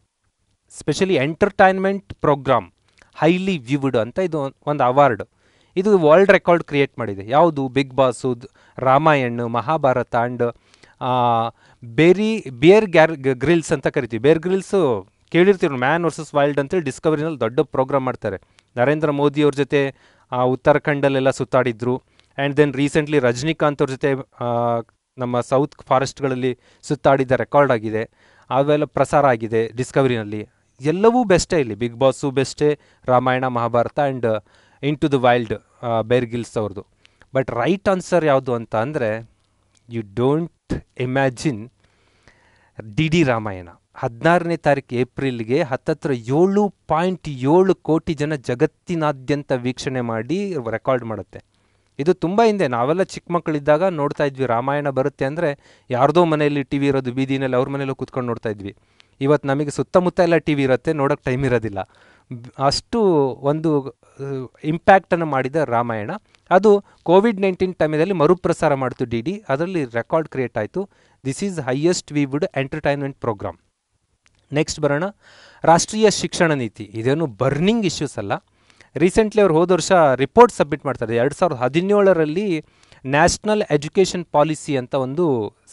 ಸ್ಪೆಷಲಿ ಎಂಟರ್ಟೈನ್ಮೆಂಟ್ ಪ್ರೋಗ್ರಾಮ್, ಹೈಲಿ ವ್ಯೂವ್ಡ್ ಅಂತ ಇದು ಒಂದು ಅವಾರ್ಡ್. ಇದು ವರ್ಲ್ಡ್ ರೆಕಾರ್ಡ್ ಕ್ರಿಯೇಟ್ ಮಾಡಿದೆ. ಯಾವುದು? Bigg Boss, Ramayana, Mahabharata and Bear Grylls ಅಂತ ಕರಿತೀವಿ. ಬೇರ್ ಗ್ರಿಲ್ಸು ಕೇಳಿರ್ತೀವಿ, ಮ್ಯಾನ್ ವರ್ಸಸ್ ವೈಲ್ಡ್ ಅಂತೇಳಿ ಡಿಸ್ಕವರಿನಲ್ಲಿ ದೊಡ್ಡ ಪ್ರೋಗ್ರಾಮ್ ಮಾಡ್ತಾರೆ. ನರೇಂದ್ರ ಮೋದಿ ಅವ್ರ ಜೊತೆ ಉತ್ತರಾಖಂಡಲ್ಲೆಲ್ಲ ಸುತ್ತಾಡಿದ್ರು. ಆ್ಯಂಡ್ ದೆನ್ ರೀಸೆಂಟ್ಲಿ ರಜನಿಕಾಂತ್ ಅವ್ರ ಜೊತೆ ನಮ್ಮ ಸೌತ್ ಫಾರೆಸ್ಟ್ಗಳಲ್ಲಿ ಸುತ್ತಾಡಿದ ರೆಕಾರ್ಡ್ ಆಗಿದೆ. ಅವೆಲ್ಲ ಪ್ರಸಾರ ಆಗಿದೆ ಡಿಸ್ಕವರಿನಲ್ಲಿ. ಎಲ್ಲವೂ ಬೆಸ್ಟೇ ಇಲ್ಲಿ. ಬಿಗ್ ಬಾಸು ಬೆಸ್ಟೇ, Ramayana, Mahabharata and into the wild Bear Grylls ಅವ್ರದ್ದು. ಬಟ್ ರೈಟ್ ಆನ್ಸರ್ ಯಾವುದು ಅಂತ ಅಂದರೆ, you don't imagine, DD Ramayana 16ನೇ ತಾರೀಕು ಏಪ್ರಿಲ್ಗೆ ಹತ್ತತ್ರ 7.7 ಕೋಟಿ ಜನ ಜಗತ್ತಿನಾದ್ಯಂತ ವೀಕ್ಷಣೆ ಮಾಡಿ ರೆಕಾರ್ಡ್ ಮಾಡುತ್ತೆ. ಇದು ತುಂಬ ಹಿಂದೆ ನಾವೆಲ್ಲ ಚಿಕ್ಕ ಮಕ್ಕಳಿದ್ದಾಗ ನೋಡ್ತಾ ಇದ್ವಿ. ರಾಮಾಯಣ ಬರುತ್ತೆ ಅಂದರೆ ಯಾರ್ದೋ ಮನೆಯಲ್ಲಿ TV ಇರೋದು, ಬೀದಿನಲ್ಲಿ ಅವ್ರ ಮನೇಲಿ ಕೂತ್ಕೊಂಡು ನೋಡ್ತಾ ಇದ್ವಿ. ಇವತ್ತು ನಮಗೆ ಸುತ್ತಮುತ್ತ ಎಲ್ಲ TV ಇರುತ್ತೆ, ನೋಡೋಕ್ಕೆ ಟೈಮ್ ಇರೋದಿಲ್ಲ. ಅಷ್ಟು ಒಂದು ಇಂಪ್ಯಾಕ್ಟನ್ನು ಮಾಡಿದ ರಾಮಾಯಣ. ಅದು ಕೋವಿಡ್-19 ಟೈಮಲ್ಲಿ ಮರುಪ್ರಸಾರ ಮಾಡಿತು DD. ಅದರಲ್ಲಿ ರೆಕಾರ್ಡ್ ಕ್ರಿಯೇಟ್ ಆಯಿತು. This is highest viewed entertainment program. Next ಬರೋಣ. ರಾಷ್ಟ್ರೀಯ ಶಿಕ್ಷಣ ನೀತಿ. ಇದೇನು ಬರ್ನಿಂಗ್ ಇಶ್ಯೂಸ್ ಅಲ್ಲ. ರೀಸೆಂಟ್ಲಿ ಅವ್ರು ಹೋದ ವರ್ಷ ರಿಪೋರ್ಟ್ ಸಬ್ಮಿಟ್ ಮಾಡ್ತಾರೆ. 2017ರಲ್ಲಿ ನ್ಯಾಷನಲ್ ಎಜುಕೇಷನ್ ಪಾಲಿಸಿ ಅಂತ ಒಂದು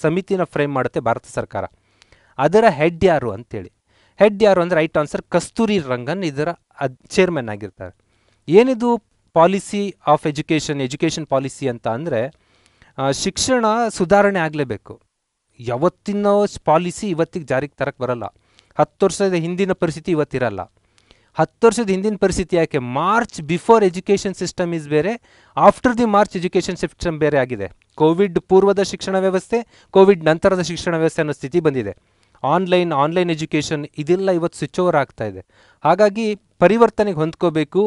ಸಮಿತಿನ ಫ್ರೇಮ್ ಮಾಡುತ್ತೆ ಭಾರತ ಸರ್ಕಾರ. ಅದರ ಹೆಡ್ ಯಾರು ಅಂತೇಳಿ. ಹೆಡ್ ಯಾರು ಅಂದರೆ ರೈಟ್ ಆನ್ಸರ್ ಕಸ್ತೂರಿ ರಂಗನ್ ಇದರ ಚೇರ್ಮನ್ ಆಗಿರ್ತಾರೆ. ಏನಿದು ಪಾಲಿಸಿ ಆಫ್ ಎಜುಕೇಷನ್ ಪಾಲಿಸಿ ಅಂತ ಅಂದರೆ, ಶಿಕ್ಷಣ ಸುಧಾರಣೆ ಆಗಲೇಬೇಕು. ಯಾವತ್ತಿನ ಪಾಲಿಸಿ ಇವತ್ತಿಗೆ ಜಾರಿಗೆ ತರಕ್ಕೆ ಬರಲ್ಲ. 10 ವರ್ಷದ ಹಿಂದಿನ ಪರಿಸ್ಥಿತಿ ಇವತ್ತಿರಲ್ಲ. 10 ವರ್ಷದ ಹಿಂದಿನ ಪರಿಸ್ಥಿತಿ ಯಾಕೆ? March before education system is ಬೇರೆ, after the March education system ಬೇರೆ ಆಗಿದೆ. ಕೋವಿಡ್ ಪೂರ್ವದ ಶಿಕ್ಷಣ ವ್ಯವಸ್ಥೆ, ಕೋವಿಡ್ ನಂತರದ ಶಿಕ್ಷಣ ವ್ಯವಸ್ಥೆ ಅನ್ನೋ ಸ್ಥಿತಿ ಬಂದಿದೆ. ಆನ್ಲೈನ್ ಎಜುಕೇಷನ್ ಇದೆಲ್ಲ ಇವತ್ತು ಸ್ವಿಚ್ ಓವರ್ ಆಗ್ತಾ ಇದೆ. ಹಾಗಾಗಿ ಪರಿವರ್ತನೆಗೆ ಹೊಂದ್ಕೋಬೇಕು.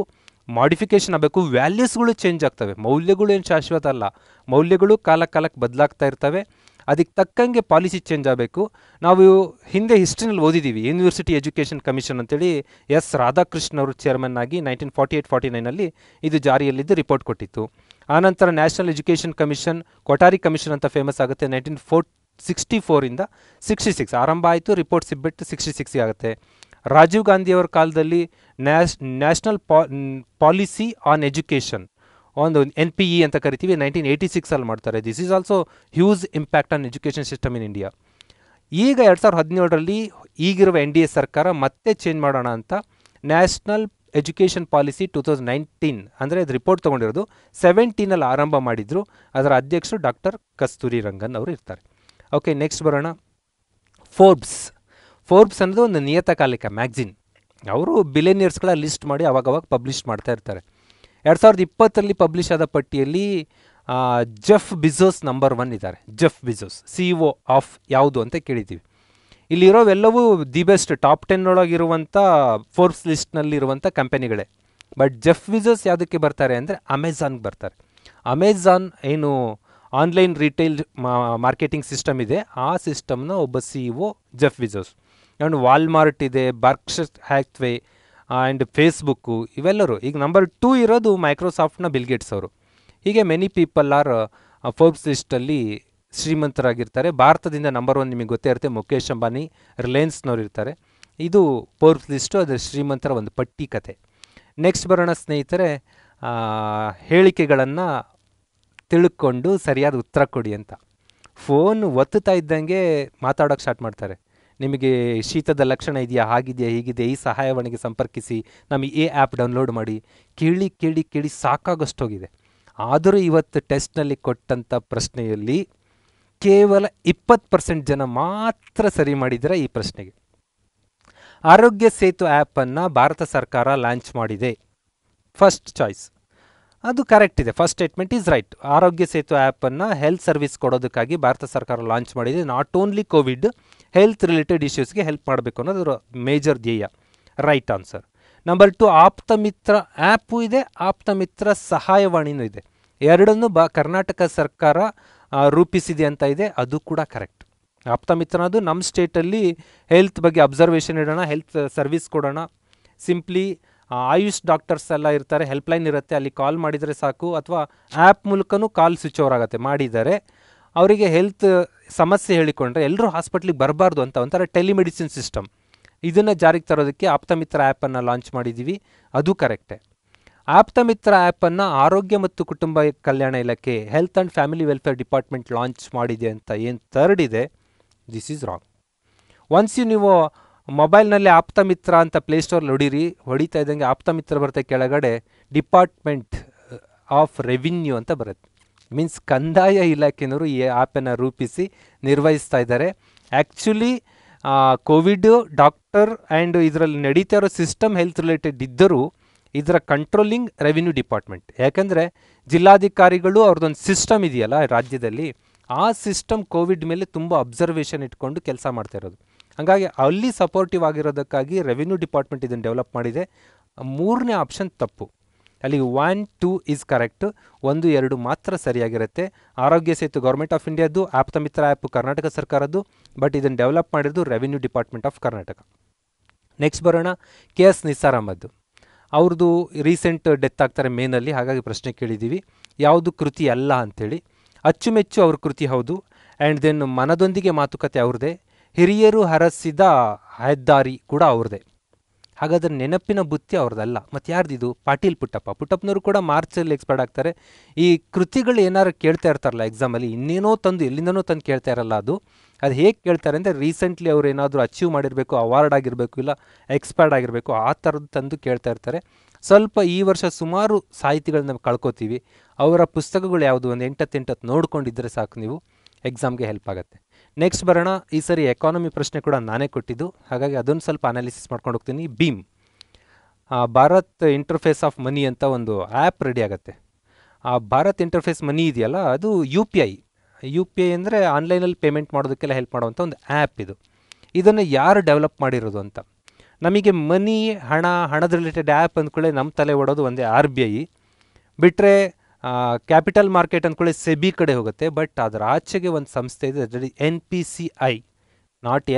ಮಾಡಿಫಿಕೇಷನ್ ಆಗಬೇಕು, ವ್ಯಾಲ್ಯೂಸ್ಗಳು ಚೇಂಜ್ ಆಗ್ತವೆ, ಮೌಲ್ಯಗಳು ಏನು ಶಾಶ್ವತ ಅಲ್ಲ, ಮೌಲ್ಯಗಳು ಕಾಲಕ್ಕೆ ಬದಲಾಗ್ತಾ ಇರ್ತವೆ, ಅದಕ್ಕೆ ತಕ್ಕಂಗೆ ಪಾಲಿಸಿ ಚೇಂಜ್ ಆಗಬೇಕು. ನಾವು ಹಿಂದೆ ಹಿಸ್ಟ್ರಿನಲ್ಲಿ ಓದಿದ್ದೀವಿ, ಯೂನಿವರ್ಸಿಟಿ ಎಜುಕೇಷನ್ ಕಮಿಷನ್ ಅಂತೇಳಿ ಎಸ್ ರಾಧಾಕೃಷ್ಣ ಅವರು ಚೇರ್ಮನ್ ಆಗಿ 1948-49ನಲ್ಲಿ ಇದು ಜಾರಿಯಲ್ಲಿದ್ದು ರಿಪೋರ್ಟ್ ಕೊಟ್ಟಿತ್ತು. ಆನಂತರ national education commission, Kothari commission ಅಂತ ಫೇಮಸ್ ಆಗುತ್ತೆ. 1964 66 ಆರಂಭ ಆಯಿತು, ರಿಪೋರ್ಟ್ ಸಿಗ್ಬಿಟ್ಟು 66 ಆಗುತ್ತೆ. ರಾಜೀವ್ ಗಾಂಧಿಯವರ ಕಾಲದಲ್ಲಿ ನ್ಯಾಷನಲ್ ಪಾಲಿಸಿ ಆನ್ ಎಜುಕೇಷನ್, ಒಂದು NPE ಅಂತ ಕರಿತೀವಿ, 1986 ಮಾಡ್ತಾರೆ. This is also huge impact on education system in India. ಈಗ 2017ರಲ್ಲಿ ಈಗಿರುವ NDA ಸರ್ಕಾರ ಮತ್ತೆ ಚೇಂಜ್ ಮಾಡೋಣ ಅಂತ ನ್ಯಾಷನಲ್ ಎಜುಕೇಷನ್ ಪಾಲಿಸಿ 2019 ಅಂದರೆ ಅದು ರಿಪೋರ್ಟ್ ತೊಗೊಂಡಿರೋದು 17ನಲ್ಲಿ ಆರಂಭ ಮಾಡಿದ್ರು. ಅದರ ಅಧ್ಯಕ್ಷರು ಡಾಕ್ಟರ್ ಕಸ್ತೂರಿ ರಂಗನ್ ಅವರು ಇರ್ತಾರೆ. ಓಕೆ, ನೆಕ್ಸ್ಟ್ ಬರೋಣ. ಫೋರ್ಬ್ಸ್ ಅನ್ನೋದು ಒಂದು ನಿಯತಕಾಲಿಕ ಮ್ಯಾಗ್ಝಿನ್. ಅವರು ಬಿಲಿಯನಿಯರ್ಸ್ಗಳ ಲಿಸ್ಟ್ ಮಾಡಿ ಅವಾಗವಾಗ ಪಬ್ಲಿಷ್ ಮಾಡ್ತಾ ಇರ್ತಾರೆ. 2020ರಲ್ಲಿ ಪಬ್ಲಿಷ್ ಆದ ಪಟ್ಟಿಯಲ್ಲಿ ಜೆಫ್ ಬಿಜೋಸ್ ನಂಬರ್ 1 ಇದ್ದಾರೆ. ಜೆಫ್ ಬಿಜೋಸ್ CEO ಆಫ್ ಯಾವುದು ಅಂತ ಕೇಳಿದ್ದೀವಿ. ಇಲ್ಲಿರೋವೆಲ್ಲವೂ ದಿ ಬೆಸ್ಟ್ ಟಾಪ್ 10 ಒಳಗಿರುವಂಥ ಫೋರ್ಬ್ಸ್ ಲಿಸ್ಟ್ನಲ್ಲಿರುವಂಥ ಕಂಪನಿಗಳೇ. ಬಟ್ ಜೆಫ್ ಬಿಜೋಸ್ ಯಾವುದಕ್ಕೆ ಬರ್ತಾರೆ ಅಂದರೆ ಅಮೆಝಾನ್ಗೆ ಬರ್ತಾರೆ. ಅಮೆಝಾನ್ ಏನು ಆನ್ಲೈನ್ ರಿಟೇಲ್ ಮಾರ್ಕೆಟಿಂಗ್ ಸಿಸ್ಟಮ್ ಇದೆ, ಆ ಸಿಸ್ಟಮ್ನ ಒಬ್ಬ CEO ಜೆಫ್ ಬಿಜೋಸ್. ಆ್ಯಂಡ್ ವಾಲ್ಮಾರ್ಟ್ ಇದೆ, ಬರ್ಕ್ಷರ್ ಹ್ಯಾಥ್ವೇ ಆ್ಯಂಡ್ ಫೇಸ್ಬುಕ್ಕು, ಇವೆಲ್ಲರೂ. ಈಗ ನಂಬರ್ 2 ಇರೋದು ಮೈಕ್ರೋಸಾಫ್ಟ್ನ ಬಿಲ್ಗೇಟ್ಸ್ ಅವರು. ಹೀಗೆ ಮೆನಿ ಪೀಪಲ್ ಆರ್ ಫೋರ್ಬ್ಸ್ ಲಿಸ್ಟಲ್ಲಿ ಶ್ರೀಮಂತರಾಗಿರ್ತಾರೆ. ಭಾರತದಿಂದ ನಂಬರ್ 1 ನಿಮಗೆ ಗೊತ್ತೇ ಇರುತ್ತೆ, ಮುಖೇಶ್ ಅಂಬಾನಿ, ರಿಲಯನ್ಸ್ನವ್ರು ಇರ್ತಾರೆ. ಇದು ಫೋರ್ಬ್ಸ್ ಲಿಸ್ಟು, ಅದರ ಶ್ರೀಮಂತರ ಒಂದು ಪಟ್ಟಿ ಕತೆ. ನೆಕ್ಸ್ಟ್ ಬರೋಣ ಸ್ನೇಹಿತರೆ, ಹೇಳಿಕೆಗಳನ್ನು ತಿಳ್ಕೊಂಡು ಸರಿಯಾದ ಉತ್ತರ ಕೊಡಿ ಅಂತ. ಫೋನ್ ಒತ್ತುತ್ತಾ ಇದ್ದಂಗೆ ಮಾತಾಡೋಕ್ಕೆ ಸ್ಟಾರ್ಟ್ ಮಾಡ್ತಾರೆ. ನಿಮಗೆ ಶೀತದ ಲಕ್ಷಣ ಇದೆಯಾ, ಹಾಗಿದೆಯಾ, ಹೀಗಿದೆ, ಈ ಸಹಾಯವಾಣಿಗೆ ಸಂಪರ್ಕಿಸಿ, ನಮಗೆ ಈ ಆ್ಯಪ್ ಡೌನ್ಲೋಡ್ ಮಾಡಿ, ಕೇಳಿ ಕೇಳಿ ಕೇಳಿ ಸಾಕಾಗೋಷ್ಟೋಗಿದೆ. ಆದರೂ ಇವತ್ತು ಟೆಸ್ಟ್ನಲ್ಲಿ ಕೊಟ್ಟಂಥ ಪ್ರಶ್ನೆಯಲ್ಲಿ ಕೇವಲ 20% ಜನ ಮಾತ್ರ ಸರಿ ಮಾಡಿದರೆ ಈ ಪ್ರಶ್ನೆಗೆ. ಆರೋಗ್ಯ ಸೇತು ಆ್ಯಪನ್ನು ಭಾರತ ಸರ್ಕಾರ ಲಾಂಚ್ ಮಾಡಿದೆ. ಫಸ್ಟ್ ಚಾಯ್ಸ್ ಅದು ಕರೆಕ್ಟ್ ಇದೆ. First statement is right. ಆರೋಗ್ಯ ಸೇತು ಆ್ಯಪನ್ನು ಹೆಲ್ತ್ ಸರ್ವಿಸ್ ಕೊಡೋದಕ್ಕಾಗಿ ಭಾರತ ಸರ್ಕಾರ ಲಾಂಚ್ ಮಾಡಿದೆ. Not only covid, health related ಇಶ್ಯೂಸ್ಗೆ ಹೆಲ್ಪ್ ಮಾಡಬೇಕು ಅನ್ನೋದು ಮೇಜರ್ ಧ್ಯೇಯ. Right answer. Number 2, Aptamitra app ಇದೆ, ಆಪ್ತಮಿತ್ರ ಸಹಾಯವಾಣಿನೂ ಇದೆ. ಎರಡನ್ನೂ ಕರ್ನಾಟಕ ಸರ್ಕಾರ ರೂಪಿಸಿದೆ ಅಂತ ಇದೆ, ಅದು ಕೂಡ ಕರೆಕ್ಟ್. ಆಪ್ತಮಿತ್ರ ಅದು ನಮ್ಮ ಸ್ಟೇಟಲ್ಲಿ ಹೆಲ್ತ್ ಬಗ್ಗೆ ಅಬ್ಸರ್ವೇಷನ್ ಇಡೋಣ, ಹೆಲ್ತ್ ಸರ್ವಿಸ್ ಕೊಡೋಣ. ಸಿಂಪ್ಲಿ ಆಯುಷ್ ಡಾಕ್ಟರ್ಸ್ ಎಲ್ಲ ಇರ್ತಾರೆ, ಹೆಲ್ಪ್ಲೈನ್ ಇರುತ್ತೆ, ಅಲ್ಲಿ ಕಾಲ್ ಮಾಡಿದರೆ ಸಾಕು, ಅಥವಾ ಆ್ಯಪ್ ಮೂಲಕನೂ ಕಾಲ್ ಸ್ವಿಚ್ ಓವರ್ ಆಗುತ್ತೆ. ಮಾಡಿದ್ದಾರೆ ಅವರಿಗೆ ಹೆಲ್ತ್ ಸಮಸ್ಯೆ ಹೇಳಿಕೊಂಡ್ರೆ ಎಲ್ಲರೂ ಹಾಸ್ಪಿಟ್ಲಿಗೆ ಬರಬಾರ್ದು ಅಂತ ಒಂಥರ ಟೆಲಿಮೆಡಿಸಿನ್ ಸಿಸ್ಟಮ್, ಇದನ್ನು ಜಾರಿಗೆ ತರೋದಕ್ಕೆ ಆಪ್ತಮಿತ್ರ ಆ್ಯಪನ್ನು ಲಾಂಚ್ ಮಾಡಿದ್ದೀವಿ, ಅದು ಕರೆಕ್ಟೇ. ಆಪ್ತಮಿತ್ರ ಆ್ಯಪನ್ನು ಆರೋಗ್ಯ ಮತ್ತು ಕುಟುಂಬ ಕಲ್ಯಾಣ ಇಲಾಖೆ, health and family welfare department launch ಮಾಡಿದೆ ಅಂತ ಏನು ಥರ್ಡ್ ಇದೆ, ದಿಸ್ ಈಸ್ ರಾಂಗ್. ಒನ್ಸ್ ನೀವು ಮೊಬೈಲ್ನಲ್ಲಿ ಆಪ್ತಮಿತ್ರ ಅಂತ ಪ್ಲೇಸ್ಟೋರಲ್ಲಿ ಹೊಡಿತಾ ಇದ್ದಂಗೆ ಆಪ್ತಮಿತ್ರ ಬರುತ್ತೆ, ಕೆಳಗಡೆ ಡಿಪಾರ್ಟ್ಮೆಂಟ್ ಆಫ್ ರೆವಿನ್ಯೂ ಅಂತ ಬರುತ್ತೆ. ಮೀನ್ಸ್ ಕಂದಾಯ ಇಲಾಖೆನವರು ಈ ಆ್ಯಪನ್ನು ರೂಪಿಸಿ ನಿರ್ವಹಿಸ್ತಾ ಇದ್ದಾರೆ. ಆ್ಯಕ್ಚುಲಿ ಕೋವಿಡ್ ಡಾಕ್ಟರ್ ಆ್ಯಂಡ್ ಇದರಲ್ಲಿ ನಡೀತಾ ಇರೋ ಸಿಸ್ಟಮ್ ಹೆಲ್ತ್ ರಿಲೇಟೆಡ್ ಇದ್ದರೂ ಇದರ ಕಂಟ್ರೋಲಿಂಗ್ ರೆವಿನ್ಯೂ ಡಿಪಾರ್ಟ್ಮೆಂಟ್. ಯಾಕಂದರೆ ಜಿಲ್ಲಾಧಿಕಾರಿಗಳು ಅವ್ರದ್ದೊಂದು ಸಿಸ್ಟಮ್ ಇದೆಯಲ್ಲ ರಾಜ್ಯದಲ್ಲಿ, ಆ ಸಿಸ್ಟಮ್ ಕೋವಿಡ್ ಮೇಲೆ ತುಂಬ ಅಬ್ಸರ್ವೇಷನ್ ಇಟ್ಕೊಂಡು ಕೆಲಸ ಮಾಡ್ತಾ ಇರೋದು. ಹಾಗಾಗಿ ಅಲ್ಲಿ ಸಪೋರ್ಟಿವ್ ಆಗಿರೋದಕ್ಕಾಗಿ ರೆವಿನ್ಯೂ ಡಿಪಾರ್ಟ್ಮೆಂಟ್ ಇದನ್ನು ಡೆವಲಪ್ ಮಾಡಿದೆ. 3ನೇ ಆಪ್ಷನ್ ತಪ್ಪು. ಅಲ್ಲಿ 1, 2 ಈಸ್ ಕರೆಕ್ಟ್, 1, 2 ಮಾತ್ರ ಸರಿಯಾಗಿರುತ್ತೆ. ಆರೋಗ್ಯ ಸೇತು ಗೌರ್ಮೆಂಟ್ ಆಫ್ ಇಂಡಿಯಾದ್ದು, ಆಪ್ತಮಿತ್ರ ಆ್ಯಪ್ ಕರ್ನಾಟಕ ಸರ್ಕಾರದ್ದು, ಬಟ್ ಇದನ್ನು ಡೆವಲಪ್ ಮಾಡಿರೋದು revenue department of Karnataka. Next ಬರೋಣ, KS ನಿಸಾರ್ ಅಹಮದ್ ಅವ್ರದ್ದು ರೀಸೆಂಟ್ ಡೆತ್ ಆಗ್ತಾರೆ ಮೇನಲ್ಲಿ, ಹಾಗಾಗಿ ಪ್ರಶ್ನೆ ಕೇಳಿದ್ದೀವಿ ಯಾವುದು ಕೃತಿ ಅಲ್ಲ ಅಂಥೇಳಿ. ಅಚ್ಚುಮೆಚ್ಚು ಅವ್ರ ಕೃತಿ ಹೌದು. ಆ್ಯಂಡ್ ದೆನ್ ಮನದೊಂದಿಗೆ ಮಾತುಕತೆ ಅವ್ರದ್ದೇ. ಹಿರಿಯರು ಹರಸಿದ ಹೆದ್ದಾರಿ ಕೂಡ ಅವ್ರದ್ದೇ. ಹಾಗಾದ್ರೆ ನೆನಪಿನ ಬುತ್ತಿ ಅವ್ರದ್ದಲ್ಲ, ಮತ್ತು ಯಾರ್ದಿದು? ಪಾಟೀಲ್ ಪುಟ್ಟಪ್ಪನವರು ಕೂಡ ಮಾರ್ಚಲ್ಲಿ ಎಕ್ಸ್ಪೈರ್ಡ್ ಆಗ್ತಾರೆ. ಈ ಕೃತಿಗಳು ಏನಾರು ಕೇಳ್ತಾ ಇರ್ತಾರಲ್ಲ ಎಕ್ಸಾಮಲ್ಲಿ, ಇನ್ನೇನೋ ತಂದು ಎಲ್ಲಿಂದನೋ ತಂದು ಕೇಳ್ತಾ ಇರಲ್ಲ. ಅದು ಹೇಗೆ ಕೇಳ್ತಾರೆ ಅಂದರೆ ರೀಸೆಂಟ್ಲಿ ಅವ್ರು ಏನಾದರೂ ಅಚೀವ್ ಮಾಡಿರಬೇಕು, ಅವಾರ್ಡ್ ಆಗಿರಬೇಕು, ಇಲ್ಲ ಎಕ್ಸ್ಪೈರ್ಡ್ ಆಗಿರಬೇಕು, ಆ ಥರದ್ದು ತಂದು ಕೇಳ್ತಾ ಇರ್ತಾರೆ. ಸ್ವಲ್ಪ ಈ ವರ್ಷ ಸುಮಾರು ಸಾಹಿತಿಗಳನ್ನ ಕಳ್ಕೊತೀವಿ. ಅವರ ಪುಸ್ತಕಗಳು ಯಾವುದು ಒಂದು 8 ನೋಡ್ಕೊಂಡಿದ್ರೆ ಸಾಕು, ನೀವು ಎಕ್ಸಾಮ್ಗೆ ಹೆಲ್ಪ್ ಆಗುತ್ತೆ. ನೆಕ್ಸ್ಟ್ ಬರೋಣ, ಈ ಸರಿ ಎಕಾನಮಿ ಪ್ರಶ್ನೆ ಕೂಡ ನಾನೇ ಕೊಟ್ಟಿದ್ದು, ಹಾಗಾಗಿ ಅದನ್ನು ಸ್ವಲ್ಪ ಅನಾಲಿಸಿಸ್ ಮಾಡ್ಕೊಂಡು ಹೋಗ್ತೀನಿ. Bhim Bharat interface of money ಅಂತ ಒಂದು ಆ್ಯಪ್ ರೆಡಿ ಆಗುತ್ತೆ. ಆ ಭಾರತ್ ಇಂಟರ್ಫೇಸ್ ಮನಿ ಇದೆಯಲ್ಲ, ಅದು UPI ಅಂದರೆ ಆನ್ಲೈನಲ್ಲಿ ಪೇಮೆಂಟ್ ಮಾಡೋದಕ್ಕೆಲ್ಲ ಹೆಲ್ಪ್ ಮಾಡುವಂಥ ಒಂದು ಆ್ಯಪ್ ಇದು. ಇದನ್ನು ಯಾರು ಡೆವಲಪ್ ಮಾಡಿರೋದು ಅಂತ ನಮಗೆ ಮನಿ, ಹಣದ ರಿಲೇಟೆಡ್ ಆ್ಯಪ್ ಅಂದ್ಕೊಳ್ಳೆ ನಮ್ಮ ತಲೆ ಓಡೋದು ಒಂದೇ RBI, ಬಿಟ್ಟರೆ ಕ್ಯಾಪಿಟಲ್ ಮಾರ್ಕೆಟ್ ಅಂದ್ಕೊಳ್ಳಿ ಸೆಬಿ ಕಡೆ ಹೋಗುತ್ತೆ. ಬಟ್ ಅದರ ಆಚೆಗೆ ಒಂದು ಸಂಸ್ಥೆ ಇದೆ, ಅದರಲ್ಲಿ NPCI, not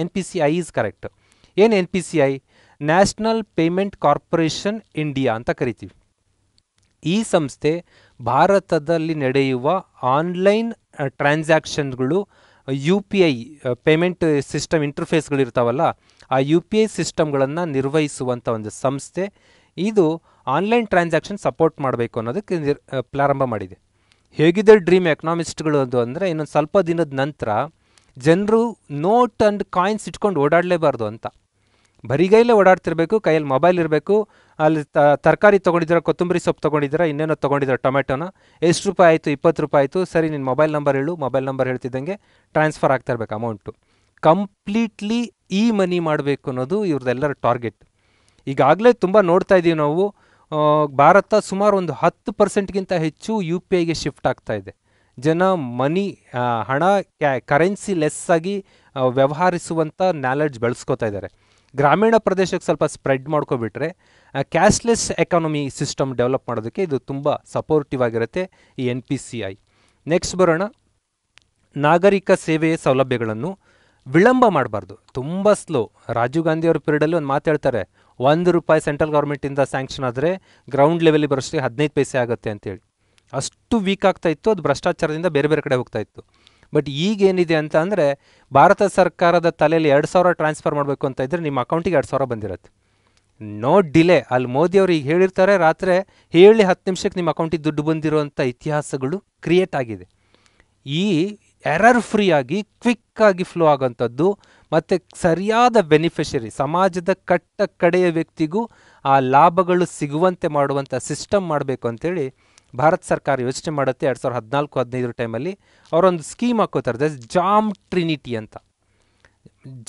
NPCI is correct. ಏನು NPCI? National payment corporation India ಅಂತ ಕರಿತೀವಿ. ಈ ಸಂಸ್ಥೆ ಭಾರತದಲ್ಲಿ ನಡೆಯುವ ಆನ್ಲೈನ್ ಟ್ರಾನ್ಸಾಕ್ಷನ್ಗಳು, UPI ಪೇಮೆಂಟ್ ಸಿಸ್ಟಮ್ ಇಂಟರ್ಫೇಸ್ಗಳು ಇರ್ತಾವಲ್ಲ, ಆ UPI ಸಿಸ್ಟಮ್ಗಳನ್ನು ನಿರ್ವಹಿಸುವಂಥ ಒಂದು ಸಂಸ್ಥೆ. ಇದು ಆನ್ಲೈನ್ ಟ್ರಾನ್ಸಾಕ್ಷನ್ ಸಪೋರ್ಟ್ ಮಾಡಬೇಕು ಅನ್ನೋದಕ್ಕೆ ಪ್ರಾರಂಭ ಮಾಡಿದೆ. ಹೇಗಿದೆ ಡ್ರೀಮ್ ಎಕನಾಮಿಸ್ಟ್ಗಳು ಅದು ಅಂದರೆ, ಇನ್ನೊಂದು ಸ್ವಲ್ಪ ದಿನದ ನಂತರ ಜನರು ನೋಟ್ ಆ್ಯಂಡ್ ಕಾಯಿನ್ಸ್ ಇಟ್ಕೊಂಡು ಓಡಾಡಲೇಬಾರ್ದು ಅಂತ. ಬರಿಗೈಲೇ ಓಡಾಡ್ತಿರ್ಬೇಕು, ಕೈಯಲ್ಲಿ ಮೊಬೈಲ್ ಇರಬೇಕು. ಅಲ್ಲಿ ತರಕಾರಿ ತೊಗೊಂಡಿದ್ದೀರಾ, ಕೊತ್ತಂಬರಿ ಸೊಪ್ಪು ತೊಗೊಂಡಿದ್ದೀರಾ, ಇನ್ನೇನೋ ತೊಗೊಂಡಿದ್ದೀರಾ, ಟೊಮೆಟೊನ, ಎಷ್ಟು ರೂಪಾಯಿ ಆಯಿತು? 20 ರೂಪಾಯಿ ಆಯಿತು. ಸರಿ, ನಿನ್ನ ಮೊಬೈಲ್ ನಂಬರ್ ಹೇಳು. ಮೊಬೈಲ್ ನಂಬರ್ ಹೇಳ್ತಿದ್ದಂಗೆ ಟ್ರಾನ್ಸ್ಫರ್ ಆಗ್ತಾ ಇರಬೇಕು ಅಮೌಂಟು. ಕಂಪ್ಲೀಟ್ಲಿ ಮನಿ ಮಾಡಬೇಕು ಅನ್ನೋದು ಇವ್ರದ್ದೆಲ್ಲರ ಟಾರ್ಗೆಟ್. ಈಗಾಗಲೇ ತುಂಬ ನೋಡ್ತಾ ಇದ್ದೀವಿ ನಾವು. ಭಾರತ ಸುಮಾರು ಒಂದು 10%ಗಿಂತ ಹೆಚ್ಚು UPIಗೆ ಶಿಫ್ಟ್ ಆಗ್ತಾ ಇದೆ. ಜನ ಮನಿ, ಹಣ, ಕರೆನ್ಸಿ ಲೆಸ್ ಆಗಿ ವ್ಯವಹರಿಸುವಂಥ ನಾಲೆಡ್ಜ್ ಬೆಳೆಸ್ಕೋತಾ ಇದ್ದಾರೆ. ಗ್ರಾಮೀಣ ಪ್ರದೇಶಕ್ಕೆ ಸ್ವಲ್ಪ ಸ್ಪ್ರೆಡ್ ಮಾಡ್ಕೊಬಿಟ್ರೆ ಕ್ಯಾಶ್ಲೆಸ್ ಎಕಾನಮಿ ಸಿಸ್ಟಮ್ ಡೆವಲಪ್ ಮಾಡೋದಕ್ಕೆ ಇದು ತುಂಬ ಸಪೋರ್ಟಿವ್ ಆಗಿರುತ್ತೆ, ಈ NPCI. ನೆಕ್ಸ್ಟ್ ಬರೋಣ, ನಾಗರಿಕ ಸೇವೆಯ ಸೌಲಭ್ಯಗಳನ್ನು ವಿಳಂಬ ಮಾಡಬಾರ್ದು, ತುಂಬ ಸ್ಲೋ. ರಾಜೀವ್ ಗಾಂಧಿಯವ್ರ ಪೀರಿಯಡಲ್ಲಿ ಒಂದು ಮಾತು ಹೇಳ್ತಾರೆ, 1 ರೂಪಾಯಿ ಸೆಂಟ್ರಲ್ ಗೌರ್ಮೆಂಟಿಂದ ಸ್ಯಾಂಕ್ಷನ್ ಆದರೆ ಗ್ರೌಂಡ್ ಲೆವೆಲಿಗೆ ಬರೋಷ್ಟೇ 15 ಪೈಸೆ ಆಗುತ್ತೆ ಅಂತೇಳಿ. ಅಷ್ಟು ವೀಕ್ ಆಗ್ತಾ ಇತ್ತು, ಅದು ಭ್ರಷ್ಟಾಚಾರದಿಂದ ಬೇರೆ ಬೇರೆ ಕಡೆ ಹೋಗ್ತಾ ಇತ್ತು. ಬಟ್ ಈಗೇನಿದೆ ಅಂತ ಅಂದರೆ, ಭಾರತ ಸರ್ಕಾರದ ತಲೆಯಲ್ಲಿ 2,000 ಟ್ರಾನ್ಸ್ಫರ್ ಮಾಡಬೇಕು ಅಂತ ಇದ್ದರೆ ನಿಮ್ಮ ಅಕೌಂಟಿಗೆ 2,000 ಬಂದಿರುತ್ತೆ. No delay. ಅಲ್ಲಿ ಮೋದಿಯವರು ಈಗ ಹೇಳಿರ್ತಾರೆ, ರಾತ್ರಿ ಹೇಳಿ 10 ನಿಮಿಷಕ್ಕೆ ನಿಮ್ಮ ಅಕೌಂಟಿಗೆ ದುಡ್ಡು ಬಂದಿರುವಂಥ ಇತಿಹಾಸಗಳು ಕ್ರಿಯೇಟ್ ಆಗಿದೆ. ಈ ಎರರ್ ಫ್ರೀ ಆಗಿ ಕ್ವಿಕ್ಕಾಗಿ ಫ್ಲೋ ಆಗೋಂಥದ್ದು ಮತ್ತು ಸರಿಯಾದ ಬೆನಿಫಿಷರಿ, ಸಮಾಜದ ಕಡೆಯ ವ್ಯಕ್ತಿಗೂ ಆ ಲಾಭಗಳು ಸಿಗುವಂತೆ ಮಾಡುವಂಥ ಸಿಸ್ಟಮ್ ಮಾಡಬೇಕು ಅಂತೇಳಿ ಭಾರತ ಸರ್ಕಾರ ಯೋಚನೆ ಮಾಡುತ್ತೆ. 2014-15 ಟೈಮಲ್ಲಿ ಅವರೊಂದು ಸ್ಕೀಮ್ ಹಾಕೋತಾರೆ, ಜಾಮ್ ಟ್ರಿನಿಟಿ ಅಂತ.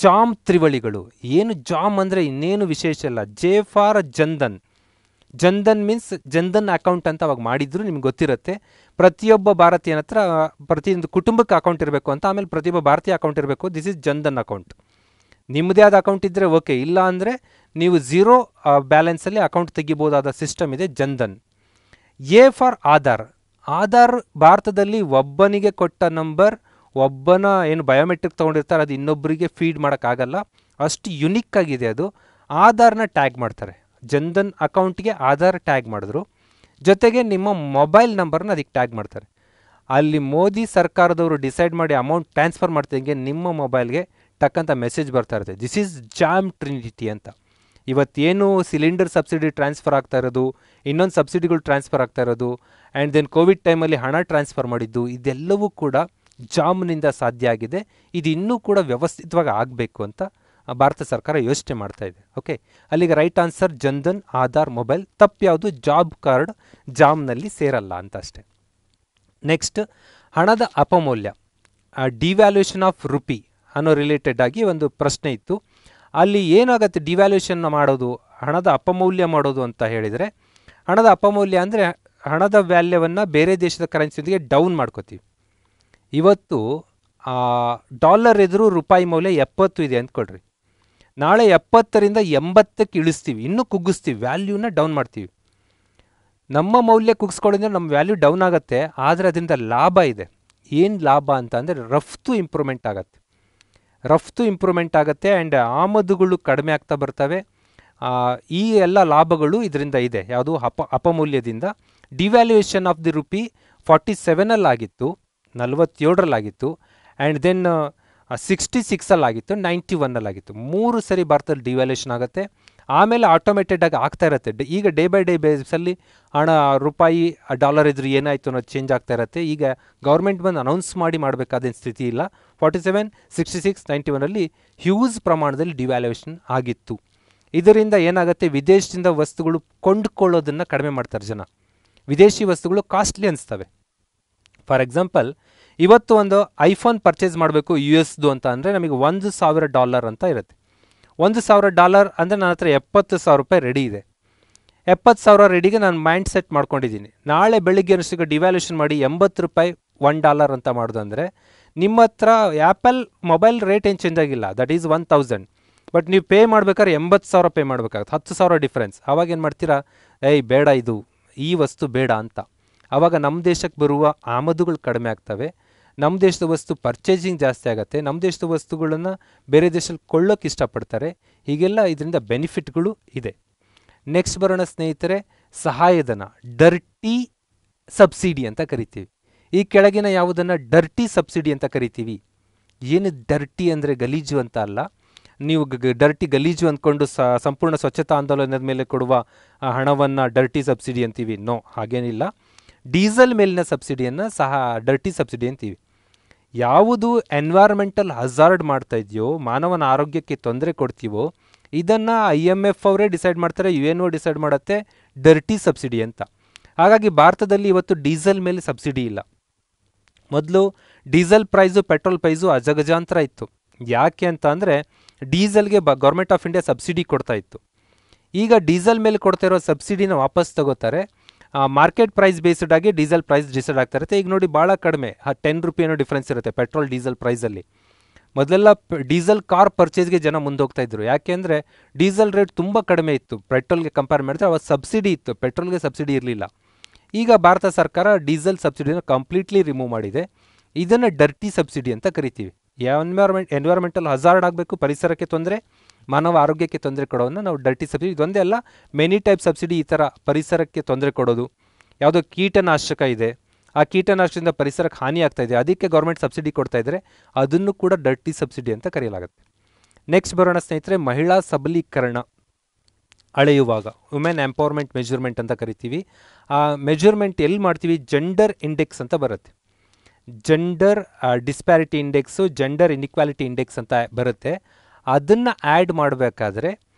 ಜಾಮ್ ತ್ರಿವಳಿಗಳು. ಏನು ಜಾಮ್ ಅಂದರೆ ಇನ್ನೇನು ವಿಶೇಷ ಇಲ್ಲ, J for Jan Dhan. Jan Dhan means Jan Dhan account ಅಂತ ಅವಾಗ ಮಾಡಿದ್ರು, ನಿಮ್ಗೆ ಗೊತ್ತಿರುತ್ತೆ. ಪ್ರತಿಯೊಬ್ಬ ಭಾರತೀಯನ ಹತ್ರ ಪ್ರತಿಯೊಂದು ಕುಟುಂಬಕ್ಕೆ ಅಕೌಂಟ್ ಇರಬೇಕು ಅಂತ, ಆಮೇಲೆ ಪ್ರತಿಯೊಬ್ಬ ಭಾರತೀಯ ಅಕೌಂಟ್ ಇರಬೇಕು. This is Jan Dhan account. ನಿಮ್ಮದೇ ಆದ ಅಕೌಂಟ್ ಇದ್ದರೆ ಓಕೆ, ಇಲ್ಲ ಅಂದರೆ ನೀವು 0 ಬ್ಯಾಲೆನ್ಸಲ್ಲಿ ಅಕೌಂಟ್ ತೆಗಿಬೋದಾದ ಸಿಸ್ಟಮ್ ಇದೆ ಜನ್ಧನ್. A for Aadhaar. ಆಧಾರ್ ಭಾರತದಲ್ಲಿ ಒಬ್ಬನಿಗೆ ಕೊಟ್ಟ ನಂಬರ್, ಒಬ್ಬನ ಏನು ಬಯೋಮೆಟ್ರಿಕ್ ತೊಗೊಂಡಿರ್ತಾರೆ, ಅದು ಇನ್ನೊಬ್ಬರಿಗೆ ಫೀಡ್ ಮಾಡೋಕ್ಕಾಗಲ್ಲ, ಅಷ್ಟು ಯುನಿಕ್ ಆಗಿದೆ ಅದು. ಆಧಾರ್ನ ಟ್ಯಾಗ್ ಮಾಡ್ತಾರೆ, ಜನ್ಧನ್ ಅಕೌಂಟ್ಗೆ ಆಧಾರ್ ಟ್ಯಾಗ್ ಮಾಡಿದ್ರು. ಜೊತೆಗೆ ನಿಮ್ಮ ಮೊಬೈಲ್ ನಂಬರ್ನ ಅದಕ್ಕೆ ಟ್ಯಾಗ್ ಮಾಡ್ತಾರೆ. ಅಲ್ಲಿ ಮೋದಿ ಸರ್ಕಾರದವರು ಡಿಸೈಡ್ ಮಾಡಿ ಅಮೌಂಟ್ ಟ್ರಾನ್ಸ್ಫರ್ ಮಾಡ್ತಿದ್ದಂಗೆ ನಿಮ್ಮ ಮೊಬೈಲ್ಗೆ ಟಕ್ಕಂತ ಮೆಸೇಜ್ ಬರ್ತಾ ಇರುತ್ತೆ, ದಿಸ್ ಈಸ್ ಜಾಮ್ ಟ್ರಿನಿಟಿ ಅಂತ. ಇವತ್ತೇನು ಸಿಲಿಂಡರ್ ಸಬ್ಸಿಡಿ ಟ್ರಾನ್ಸ್ಫರ್ ಆಗ್ತಾ ಇರೋದು, ಇನ್ನೊಂದು ಸಬ್ಸಿಡಿಗಳು ಟ್ರಾನ್ಸ್ಫರ್ ಆಗ್ತಾ ಇರೋದು, ಆ್ಯಂಡ್ ದೆನ್ ಕೋವಿಡ್ ಟೈಮಲ್ಲಿ ಹಣ ಟ್ರಾನ್ಸ್ಫರ್ ಮಾಡಿದ್ದು, ಇದೆಲ್ಲವೂ ಕೂಡ ಜಾಮ್ನಿಂದ ಸಾಧ್ಯ ಆಗಿದೆ. ಇದು ಇನ್ನೂ ಕೂಡ ವ್ಯವಸ್ಥಿತವಾಗಿ ಆಗಬೇಕು ಅಂತ ಭಾರತ ಸರ್ಕಾರ ಯೋಚನೆ ಮಾಡ್ತಾ ಇದೆ. ಓಕೆ, ಅಲ್ಲಿಗೆ right answer Jan Dhan, Aadhaar, mobile. ತಪ್ಪು ಯಾವುದು? ಜಾಬ್ ಕಾರ್ಡ್ ಜಾಮ್ನಲ್ಲಿ ಸೇರಲ್ಲ ಅಂತ ಅಷ್ಟೆ. ನೆಕ್ಸ್ಟ್, ಹಣದ ಅಪಮೌಲ್ಯ, ಡಿವ್ಯಾಲ್ಯೂಷನ್ ಆಫ್ ರುಪಿ ಅನ್ನೋ ರಿಲೇಟೆಡ್ ಆಗಿ ಒಂದು ಪ್ರಶ್ನೆ ಇತ್ತು. ಅಲ್ಲಿ ಏನಾಗುತ್ತೆ ಡಿವ್ಯಾಲ್ಯೂಷನ್ ಮಾಡೋದು, ಹಣದ ಅಪಮೌಲ್ಯ ಮಾಡೋದು ಅಂತ ಹೇಳಿದರೆ, ಹಣದ ಅಪಮೌಲ್ಯ ಅಂದರೆ ಹಣದ ವ್ಯಾಲ್ಯವನ್ನು ಬೇರೆ ದೇಶದ ಕರೆನ್ಸಿಯೊಂದಿಗೆ ಡೌನ್ ಮಾಡ್ಕೋತೀವಿ. ಇವತ್ತು ಡಾಲರ್ ಎದುರು ರೂಪಾಯಿ ಮೌಲ್ಯ 70 ಇದೆ ಅಂದ್ಕೊಳ್ರಿ. ನಾಳೆ 70ರಿಂದ 80ಕ್ಕೆ ಇಳಿಸ್ತೀವಿ, ಇನ್ನೂ ಕುಗ್ಗಿಸ್ತೀವಿ, ವ್ಯಾಲ್ಯೂನ ಡೌನ್ ಮಾಡ್ತೀವಿ. ನಮ್ಮ ಮೌಲ್ಯ ಕುಗ್ಸ್ಕೊಳ್ಳೋದ್ರೆ ನಮ್ಮ ವ್ಯಾಲ್ಯೂ ಡೌನ್ ಆಗುತ್ತೆ, ಆದರೆ ಅದರಿಂದ ಲಾಭ ಇದೆ. ಏನು ಲಾಭ ಅಂತ ಅಂದರೆ ರಫ್ತು ಇಂಪ್ರೂವ್ಮೆಂಟ್ ಆಗುತ್ತೆ. ರಫ್ತು ಇಂಪ್ರೂವ್ಮೆಂಟ್ ಆಗುತ್ತೆ ಆ್ಯಂಡ್ ಆಮದುಗಳು ಕಡಿಮೆ ಆಗ್ತಾ ಬರ್ತವೆ. ಈ ಎಲ್ಲ ಲಾಭಗಳು ಇದರಿಂದ ಇದೆ. ಯಾವುದು? ಅಪಮೌಲ್ಯದಿಂದ. ಡಿವ್ಯಾಲ್ಯೂಯೇಷನ್ ಆಫ್ ದಿ ರುಪಿ 47ಅಲ್ಲಾಗಿತ್ತು, 47ರಲ್ಲಾಗಿತ್ತು, ಆ್ಯಂಡ್ ದೆನ್ 66ಅಲ್ಲಾಗಿತ್ತು, 91ಅಲ್ಲಾಗಿತ್ತು. 3 ಸರಿ ಭಾರತದಲ್ಲಿ ಡಿವ್ಯಾಲ್ಯೂಷನ್ ಆಗುತ್ತೆ. ಆಮೇಲೆ ಆಟೋಮೇಟೆಡ್ ಆಗಿ ಆಗ್ತಾ ಇರುತ್ತೆ. ಈಗ ಡೇ ಬೈ ಡೇ ಬೇಸಲ್ಲಿ ಹಣ, ರೂಪಾಯಿ ಡಾಲರ್ ಇದ್ರು ಏನಾಯಿತು ಅನ್ನೋದು ಚೇಂಜ್ ಆಗ್ತಾ ಇರುತ್ತೆ. ಈಗ ಗೌರ್ಮೆಂಟ್ ಬಂದು ಅನೌನ್ಸ್ ಮಾಡಿ ಮಾಡಬೇಕಾದ ಸ್ಥಿತಿ ಇಲ್ಲ. 47, 66, 91ಅಲ್ಲಿ ಹ್ಯೂಜ್ ಪ್ರಮಾಣದಲ್ಲಿ ಡಿವ್ಯಾಲ್ಯೂಷನ್ ಆಗಿತ್ತು. ಇದರಿಂದ ಏನಾಗುತ್ತೆ, ವಿದೇಶದಿಂದ ವಸ್ತುಗಳು ಕೊಂಡುಕೊಳ್ಳೋದನ್ನು ಕಡಿಮೆ ಮಾಡ್ತಾರೆ ಜನ. ವಿದೇಶಿ ವಸ್ತುಗಳು ಕಾಸ್ಟ್ಲಿ ಅನಿಸ್ತವೆ. ಫಾರ್ ಎಕ್ಸಾಂಪಲ್, ಇವತ್ತು ಒಂದು ಐಫೋನ್ ಪರ್ಚೇಸ್ ಮಾಡಬೇಕು US ಅಂತ ಅಂದರೆ ನಮಗೆ $1,000 ಅಂತ ಇರುತ್ತೆ. $1,000 ಅಂದರೆ ನನ್ನ ಹತ್ರ $70,000 ರೆಡಿ ಇದೆ. $70,000 ರೆಡಿಗೆ ನಾನು ಮೈಂಡ್ ಸೆಟ್ ಮಾಡ್ಕೊಂಡಿದ್ದೀನಿ. ನಾಳೆ ಬೆಳಿಗ್ಗೆ ಅನಿಸಿಗೆ ಡಿವ್ಯಾಲ್ಯೂಷನ್ ಮಾಡಿ $80 $1 ಅಂತ ಮಾಡೋದು ಅಂದರೆ ನಿಮ್ಮ ಹತ್ರ ಆ್ಯಪಲ್ ಮೊಬೈಲ್ ರೇಟ್ ಏನು ಚೇಂಜ್ ಆಗಿಲ್ಲ, ದಟ್ ಈಸ್ 1000. ಬಟ್ ನೀವು ಪೇ ಮಾಡ್ಬೇಕಾದ್ರೆ 80,000 ಪೇ ಮಾಡಬೇಕಾಗುತ್ತೆ, 10,000 ಡಿಫ್ರೆನ್ಸ್. ಆವಾಗ ಏನು ಮಾಡ್ತೀರಾ, ಏಯ್ ಬೇಡ ಇದು, ಈ ವಸ್ತು ಬೇಡ ಅಂತ. ಆವಾಗ ನಮ್ಮ ದೇಶಕ್ಕೆ ಬರುವ ಆಮದುಗಳು ಕಡಿಮೆ ಆಗ್ತವೆ, ನಮ್ಮ ದೇಶದ ವಸ್ತು ಪರ್ಚೇಸಿಂಗ್ ಜಾಸ್ತಿ ಆಗುತ್ತೆ, ನಮ್ಮ ದೇಶದ ವಸ್ತುಗಳನ್ನು ಬೇರೆ ದೇಶದಲ್ಲಿ ಕೊಳ್ಳೋಕೆ ಇಷ್ಟಪಡ್ತಾರೆ. ಹೀಗೆಲ್ಲ ಇದರಿಂದ ಬೆನಿಫಿಟ್ಗಳು ಇದೆ. ನೆಕ್ಸ್ಟ್ ಬರೋಣ ಸ್ನೇಹಿತರೆ, ಸಹಾಯಧನ, ಡರ್ಟಿ ಸಬ್ಸಿಡಿ ಅಂತ ಕರಿತೀವಿ. ಈ ಕೆಳಗಿನ ಯಾವುದನ್ನು ಡರ್ಟಿ ಸಬ್ಸಿಡಿ ಅಂತ ಕರಿತೀವಿ? ಏನು ಡರ್ಟಿ ಅಂದರೆ ಗಲೀಜು ಅಂತ ಅಲ್ಲ. ನೀವು ಡರ್ಟಿ ಗಲೀಜು ಅಂದ್ಕೊಂಡು ಸಂಪೂರ್ಣ ಸ್ವಚ್ಛತಾ ಆಂದೋಲನದ ಮೇಲೆ ಕೊಡುವ ಹಣವನ್ನು ಡರ್ಟಿ ಸಬ್ಸಿಡಿ ಅಂತೀವಿ? ನೋ, ಹಾಗೇನಿಲ್ಲ. ಡೀಸೆಲ್ ಮೇಲಿನ ಸಬ್ಸಿಡಿಯನ್ನು ಸಹ ಡರ್ಟಿ ಸಬ್ಸಿಡಿ ಅಂತೀವಿ. ಯಾವುದು ಎನ್ವೈರ್ಮೆಂಟಲ್ ಹಜಾರ್ಡ್ ಮಾಡ್ತಾ ಇದೆಯೋ, ಮಾನವನ ಆರೋಗ್ಯಕ್ಕೆ ತೊಂದರೆ ಕೊಡ್ತೀವೋ, ಇದನ್ನು IMF ಅವರೇ ಡಿಸೈಡ್ ಮಾಡ್ತಾರೆ, UN ಡಿಸೈಡ್ ಮಾಡುತ್ತೆ ಡರ್ಟಿ ಸಬ್ಸಿಡಿ ಅಂತ. ಹಾಗಾಗಿ ಭಾರತದಲ್ಲಿ ಇವತ್ತು ಡೀಸೆಲ್ ಮೇಲೆ ಸಬ್ಸಿಡಿ ಇಲ್ಲ. ಮೊದಲು ಡೀಸೆಲ್ ಪ್ರೈಸು ಪೆಟ್ರೋಲ್ ಪ್ರೈಸು ಅಜಗಜಾಂತರ ಇತ್ತು. ಯಾಕೆ ಅಂತ ಅಂದರೆ ಡೀಸೆಲ್ಗೆ ಗೌರ್ಮೆಂಟ್ ಆಫ್ ಇಂಡಿಯಾ ಸಬ್ಸಿಡಿ ಕೊಡ್ತಾ ಇತ್ತು. ಈಗ ಡೀಸೆಲ್ ಮೇಲೆ ಕೊಡ್ತಾ ಇರೋ ಸಬ್ಸಿಡಿನ ವಾಪಸ್ ತಗೋತಾರೆ. ಮಾರ್ಕೆಟ್ ಪ್ರೈಸ್ ಬೇಸ್ಡ್ ಆಗಿ ಡೀಸೆಲ್ ಪ್ರೈಸ್ ಡಿಸೈಡ್ ಆಗ್ತಾ ಇರುತ್ತೆ. ಈಗ ನೋಡಿ ಭಾಳ ಕಡಿಮೆ, 10 ರೂಪಾಯಿ ಏನೋ ಡಿಫ್ರೆನ್ಸ್ ಇರುತ್ತೆ ಪೆಟ್ರೋಲ್ ಡೀಸೆಲ್ ಪ್ರೈಸಲ್ಲಿ. ಮೊದಲೆಲ್ಲ ಡೀಸೆಲ್ ಕಾರ್ ಪರ್ಚೇಸ್ಗೆ ಜನ ಮುಂದೋಗ್ತಾ ಇದ್ರು. ಯಾಕೆ ಅಂದರೆ ಡೀಸೆಲ್ ರೇಟ್ ತುಂಬ ಕಡಿಮೆ ಇತ್ತು ಪೆಟ್ರೋಲ್ಗೆ ಕಂಪೇರ್ ಮಾಡಿದ್ರೆ. ಅವತ್ತು ಸಬ್ಸಿಡಿ ಇತ್ತು, ಪೆಟ್ರೋಲ್ಗೆ ಸಬ್ಸಿಡಿ ಇರಲಿಲ್ಲ. ಈಗ ಭಾರತ ಸರ್ಕಾರ ಡೀಸೆಲ್ ಸಬ್ಸಿಡಿನ ಕಂಪ್ಲೀಟ್ಲಿ ರಿಮೂವ್ ಮಾಡಿದೆ. ಇದನ್ನು ಡರ್ಟಿ ಸಬ್ಸಿಡಿ ಅಂತ ಕರಿತೀವಿ. ಎನ್ವೈರ್ಮೆಂಟಲ್ ಹಜಾರ್ಡ್ ಆಗಬೇಕು, ಪರಿಸರಕ್ಕೆ ತೊಂದರೆ, ಮಾನವ ಆರೋಗ್ಯಕ್ಕೆ ತೊಂದರೆ ಕೊಡೋವನ್ನು ನಾವು ಡರ್ಟಿ ಸಬ್ಸಿಡಿ. ಇದೊಂದೇ ಅಲ್ಲ, ಮೆನಿ ಟೈಪ್ ಸಬ್ಸಿಡಿ ಈ ಥರ ಪರಿಸರಕ್ಕೆ ತೊಂದರೆ ಕೊಡೋದು. ಯಾವುದೋ ಕೀಟನಾಶಕ ಇದೆ, ಆ ಕೀಟನಾಶಕದಿಂದ ಪರಿಸರಕ್ಕೆ ಹಾನಿ ಆಗ್ತಾ ಇದೆ, ಅದಕ್ಕೆ ಗೌರ್ಮೆಂಟ್ ಸಬ್ಸಿಡಿ ಕೊಡ್ತಾ ಇದ್ದರೆ ಅದನ್ನು ಕೂಡ ಡರ್ಟಿ ಸಬ್ಸಿಡಿ ಅಂತ ಕರೆಯಲಾಗುತ್ತೆ. ನೆಕ್ಸ್ಟ್ ಬರೋಣ ಸ್ನೇಹಿತರೆ, ಮಹಿಳಾ ಸಬಲೀಕರಣ ಅಳೆಯುವಾಗ ವುಮೆನ್ ಎಂಪವರ್ಮೆಂಟ್ ಮೆಜರ್ಮೆಂಟ್ ಅಂತ ಕರಿತೀವಿ. ಆ ಮೆಜರ್ಮೆಂಟ್ ಎಲ್ಲಿ ಮಾಡ್ತೀವಿ? ಜೆಂಡರ್ ಇಂಡೆಕ್ಸ್ ಅಂತ ಬರುತ್ತೆ. Gender disparity index, gender inequality index ಅಂತ ಬರುತ್ತೆ. ಅದನ್ನು ಆ್ಯಡ್ ಮಾಡಬೇಕಾದ್ರೆ